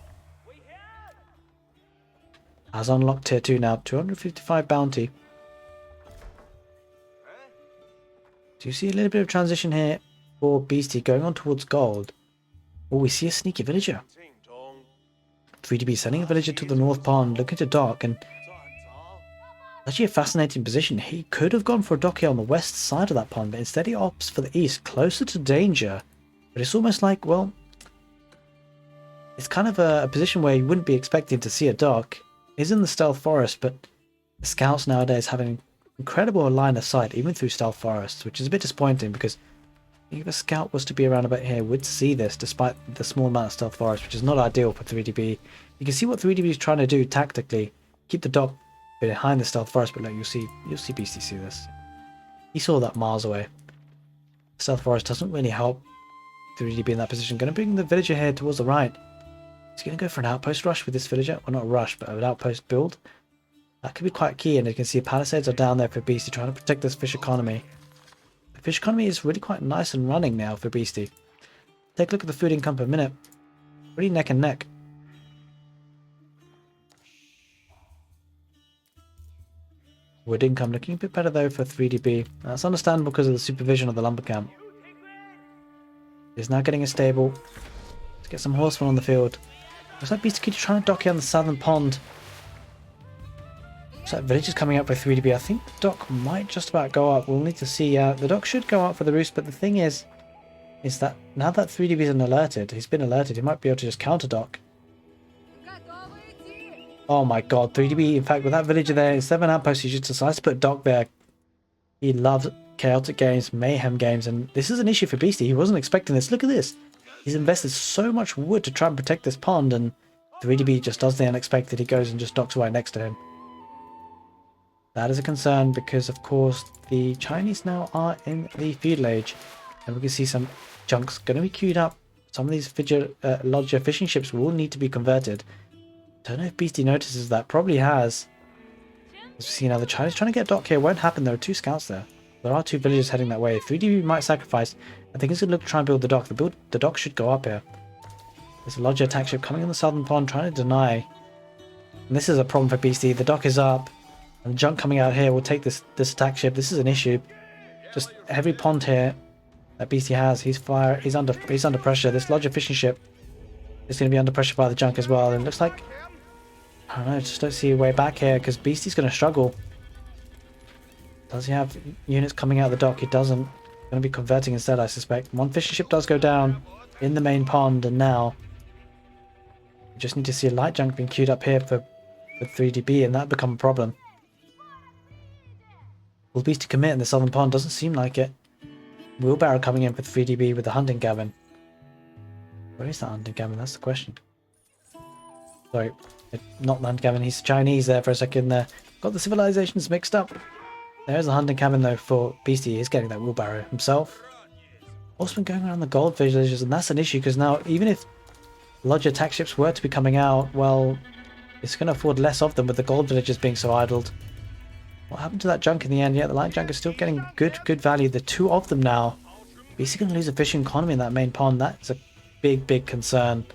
Has unlocked tier 2 now, 255 bounty. Do you see a little bit of transition here for Beastie going on towards gold? Oh, we see a sneaky villager. 3DB sending a villager to the North Pond, looking to dock, and actually a fascinating position. He could have gone for a dock here on the west side of that pond, but instead he opts for the east, closer to danger. But it's almost like, well, it's kind of a position where you wouldn't be expecting to see a dock. Is in the stealth forest, but the scouts nowadays have an incredible line of sight even through stealth forests, which is a bit disappointing, because if a scout was to be around about here, would see this despite the small amount of stealth forest, which is not ideal for 3DB. You can see what 3DB is trying to do tactically, keep the dock behind the stealth forest, but look, you'll see Beastie see this. He saw that miles away. Stealth forest doesn't really help 3DB in that position. Going to bring the villager here towards the right. He's going to go for an outpost rush with this villager. Well, not a rush, but an outpost build. That could be quite key, and you can see palisades are down there for Beastie, trying to protect this fish economy. The fish economy is really quite nice and running now for Beastie. Take a look at the food income per minute. Pretty neck and neck. Wood income looking a bit better though for 3DB. That's understandable because of the supervision of the lumber camp. He's now getting a stable. Let's get some horsemen on the field. Looks like BeastyQT trying to dock here on the southern pond. Looks like villagers coming up by 3DB. I think the dock might just about go up. We'll need to see. The dock should go up for the Rus, but the thing is that now that 3DB is alerted, he's been alerted, he might be able to just counter dock. Oh my god, 3DB, in fact, with that villager there, instead of an outpost, he just decides to put dock there. He loves chaotic games, mayhem games, and this is an issue for Beastie. He wasn't expecting this. Look at this. He's invested so much wood to try and protect this pond, and 3DB just does the unexpected. He goes and just docks right next to him. That is a concern because, of course, the Chinese now are in the feudal age. And we can see some junks going to be queued up. Some of these larger fishing ships will need to be converted. Don't know if Beastie notices that. Probably has. As we see now, the Chinese trying to get a dock here. Won't happen. There are 2 scouts there. There are 2 villagers heading that way. 3DB might sacrifice. I think he's going to look to try and build the dock. The dock should go up here. There's a larger attack ship coming in the southern pond trying to deny. And this is a problem for Beastie. The dock is up. And the junk coming out here will take this attack ship. This is an issue. Just every pond here that Beastie has, he's under pressure. This larger fishing ship is going to be under pressure by the junk as well. And it looks like, I don't know, just don't see a way back here because Beastie's going to struggle. Does he have units coming out of the dock? He doesn't. Going to be converting instead, I suspect. One fishing ship does go down in the main pond, and now we just need to see a light junk being queued up here for 3DB, and that become a problem. Will Beastie commit in the southern pond? Doesn't seem like it. Wheelbarrow coming in for 3DB with the hunting cabin. Where is that hunting cabin? That's the question. Sorry, not the hunting cabin. He's Chinese there for a second there. Got the civilizations mixed up. There's the hunting cabin though for Beastie. He's getting that wheelbarrow himself. Also been going around the gold villages, and that's an issue because now even if larger attack ships were to be coming out, well, it's going to afford less of them with the gold villages being so idled. What happened to that junk in the end? Yeah, the light junk is still getting good value. The 2 of them now. Beastie going to lose a fishing economy in that main pond. That's a big concern.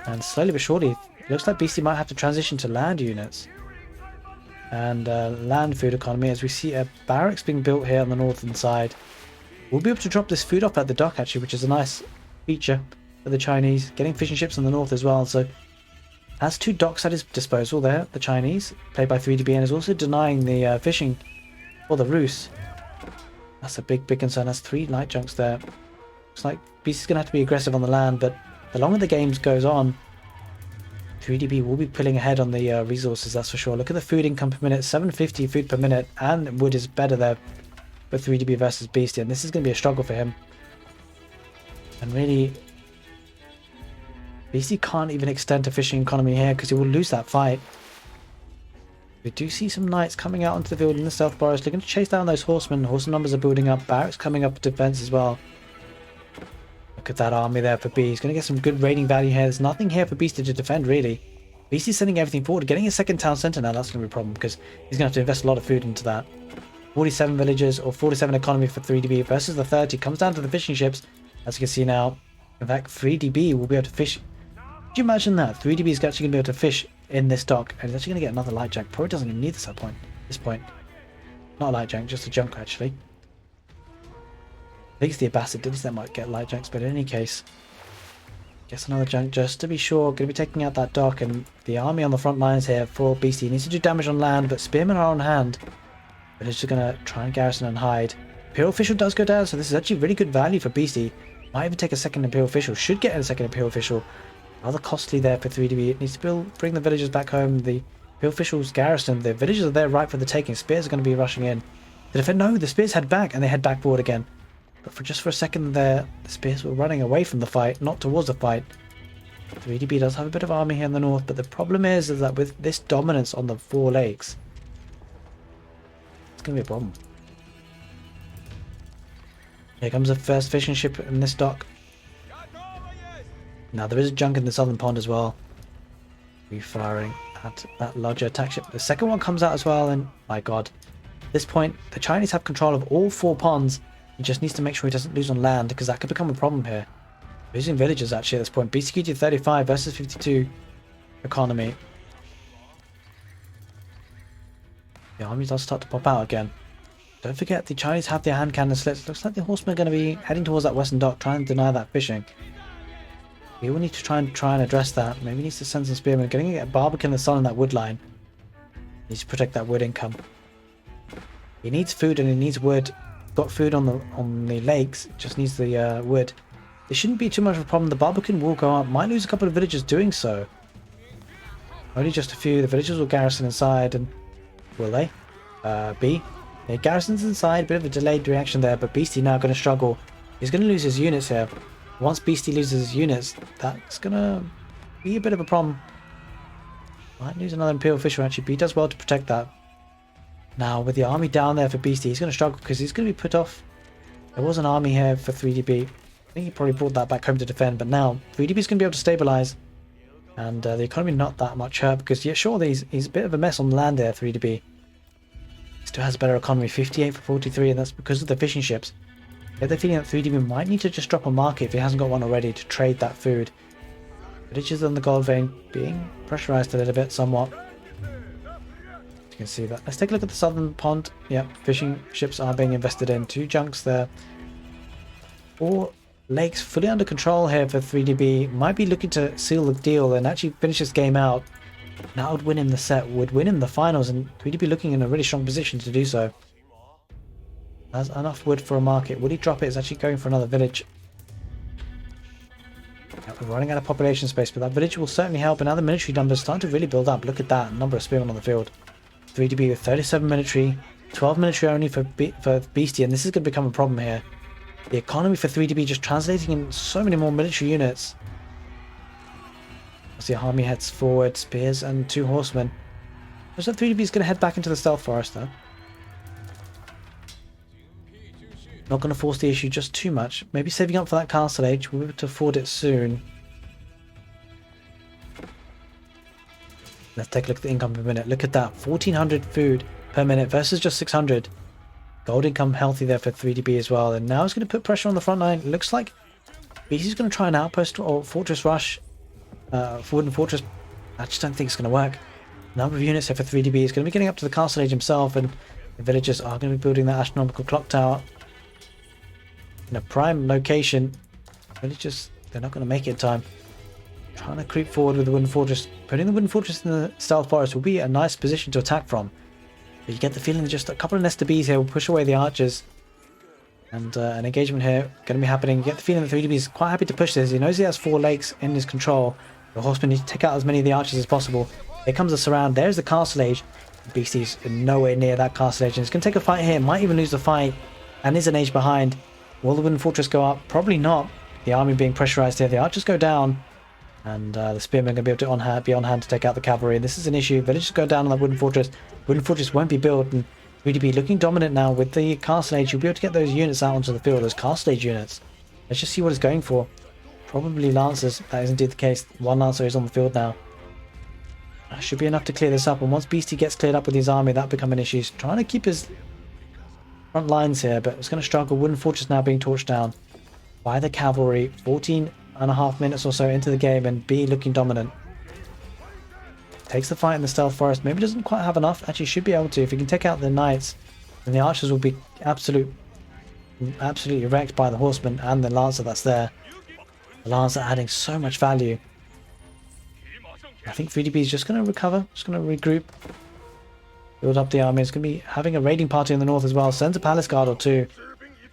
And slowly but surely, it looks like Beastie might have to transition to land units. And land food economy, as we see a barracks being built here on the northern side. We'll be able to drop this food off at the dock actually, which is a nice feature for the Chinese. Getting fishing ships on the north as well, so has 2 docks at his disposal there, the Chinese, played by 3DB, and is also denying the fishing for the Rus. That's a big concern. That's 3 light junks there. Looks like Beastie's going to have to be aggressive on the land, but the longer the game goes on, 3DB will be pulling ahead on the resources, that's for sure. Look at the food income per minute, 750 food per minute, and wood is better there for 3DB versus Beastie, and this is going to be a struggle for him. And really, Beastie can't even extend to fishing economy here because he will lose that fight. We do see some knights coming out onto the field in the South Forest, looking to chase down those horsemen. Horseman numbers are building up, barracks coming up to defense as well. Look at that army there for B. He's going to get some good raiding value here. There's nothing here for Beastie to defend, really. Beastie's sending everything forward. Getting a second town centre now, that's going to be a problem because he's going to have to invest a lot of food into that. 47 villagers or 47 economy for 3DB versus the 30. Comes down to the fishing ships, as you can see now. In fact, 3DB will be able to fish. Could you imagine that? 3DB is actually going to be able to fish in this dock, and he's actually going to get another light jank. Probably doesn't even need this at this point. Not a light jank, just a junk actually. I think it's the Abbasid. At least that might get light janks, but in any case, guess another junk just to be sure. Going to be taking out that dock, and the army on the front lines here for Beastie. He needs to do damage on land, but spearmen are on hand. But he's just going to try and garrison and hide. Imperial official does go down, so this is actually really good value for Beastie. Might even take a second Imperial official. Should get a second Imperial official. Rather costly there for 3DB. It needs to bring the villagers back home. The Imperial officials garrison. The villagers are there right for the taking. Spears are going to be rushing in. The defense. No, the spears head back, and they head back forward again. But for just a second there, the spears were running away from the fight, not towards the fight. 3DB does have a bit of army here in the north, but the problem is that with this dominance on the 4 lakes, it's going to be a problem. Here comes the first fishing ship in this dock. Now there is a junk in the southern pond as well. We're firing at that larger attack ship. The second one comes out as well, and my god. At this point, the Chinese have control of all 4 ponds. He just needs to make sure he doesn't lose on land, because that could become a problem here. Losing villagers actually at this point. BeastyQT 35 versus 52 economy. The army does start to pop out again. Don't forget, the Chinese have their hand cannon slits. Looks like the horsemen are going to be heading towards that western dock, trying to deny that fishing. We will need to try and address that. Maybe he needs to send some spearmen. Getting a Barbican the sun in that wood line. Needs to protect that wood income. He needs food and he needs wood. Got food on the lakes. Just needs the wood. There shouldn't be too much of a problem. The Barbican will go up. Might lose a couple of villagers doing so. Only just a few. The villagers will garrison inside, and will they? B. Yeah, garrisons inside. Bit of a delayed reaction there, but Beastie now going to struggle. He's going to lose his units here. Once Beastie loses his units, that's going to be a bit of a problem. Might lose another Imperial Fisher actually, but he does well to protect that. Now, with the army down there for Beastie, he's going to struggle because he's going to be put off. There was an army here for 3DB. I think he probably brought that back home to defend, but now 3DB is going to be able to stabilize. And the economy not that much hurt because, yeah, sure, he's a bit of a mess on land there, 3DB. Still has a better economy, 58 for 43, and that's because of the fishing ships. Get the feeling that 3DB might need to just drop a market if he hasn't got one already to trade that food. Villages on the gold vein being pressurized a little bit, somewhat. You can see that. Let's take a look at the southern pond. Yep, fishing ships are being invested in. 2 junks there. 4 lakes fully under control here for 3DB. Might be looking to seal the deal and actually finish this game out. That would win him the set, would win him the finals, and 3DB looking in a really strong position to do so. Has enough wood for a market. Would he drop it? It's actually going for another village. Yep, we're running out of population space, but that village will certainly help. And now the military numbers starting to really build up. Look at that number of spearmen on the field. 3DB with 37 military, 12 military only for Beastie, and this is going to become a problem here. The economy for 3DB just translating in so many more military units. As the army heads forward, spears and 2 horsemen. Looks like 3DB is going to head back into the stealth forest though. Not going to force the issue just too much. Maybe saving up for that castle age. We'll be able to afford it soon. Let's take a look at the income per minute. Look at that. 1400 food per minute versus just 600. Gold income healthy there for 3DB as well. And now it's going to put pressure on the front line. It looks like BC's going to try an outpost or fortress rush. Wooden fortress. I just don't think it's going to work. Number of units here for 3DB is going to be getting up to the castle age himself. And the villagers are going to be building that astronomical clock tower. In a prime location. Villagers, they're not going to make it in time. Trying to creep forward with the wooden fortress. Putting the wooden fortress in the stealth forest will be a nice position to attack from. But you get the feeling that just a couple of Nester Bees here will push away the archers. And an engagement here going to be happening. You get the feeling that 3DB is quite happy to push this. He knows he has 4 lakes in his control. The horsemen need to take out as many of the archers as possible. Here comes the surround. There's the castle age. Beastie's nowhere near that castle age. And it's going to take a fight here. Might even lose the fight. And is an age behind. Will the wooden fortress go up? Probably not. The army being pressurized here. The archers go down. And the spearmen are going to be able to be on hand to take out the cavalry. And this is an issue. Villagers go down on that wooden fortress. Wooden fortress won't be built. And 3DB looking dominant now with the castle age. You'll be able to get those units out onto the field. Those castle age units. Let's just see what it's going for. Probably lancers. That is indeed the case. 1 lancer is on the field now. That should be enough to clear this up. And once Beastie gets cleared up with his army, that'll become an issue. He's trying to keep his front lines here, but it's going to struggle. Wooden fortress now being torched down by the cavalry. 14.5 minutes or so into the game, and B looking dominant. Takes the fight in the stealth forest. Maybe doesn't quite have enough. Actually should be able to. If he can take out the knights, then the archers will be absolutely wrecked by the horsemen and the lancer that's there. The lancer adding so much value. I think 3DB is just going to recover. Just going to regroup. Build up the army. It's going to be having a raiding party in the north as well. Sends a palace guard or 2.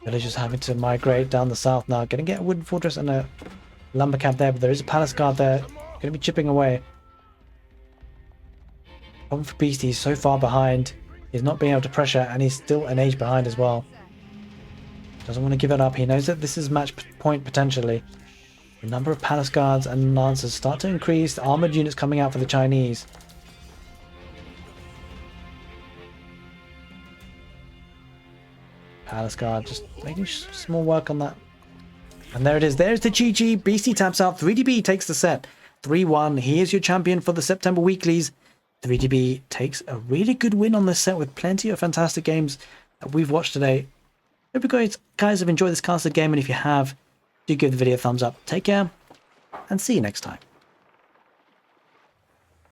Villagers having to migrate down the south now. Going to get a wooden fortress and a lumber camp there, but there is a palace guard there. Going to be chipping away. Problem for Beastie, he's so far behind. He's not being able to pressure, and he's still an age behind as well. Doesn't want to give it up. He knows that this is match point potentially. The number of palace guards and lancers start to increase. The armored units coming out for the Chinese. Palace guard just making small work on that. And there it is. There's the GG. Beastie taps out. 3DB takes the set. 3-1. He is your champion for the September weeklies. 3DB takes a really good win on this set with plenty of fantastic games that we've watched today. Hope you guys have enjoyed this casted game, and if you have, do give the video a thumbs up. Take care, and see you next time.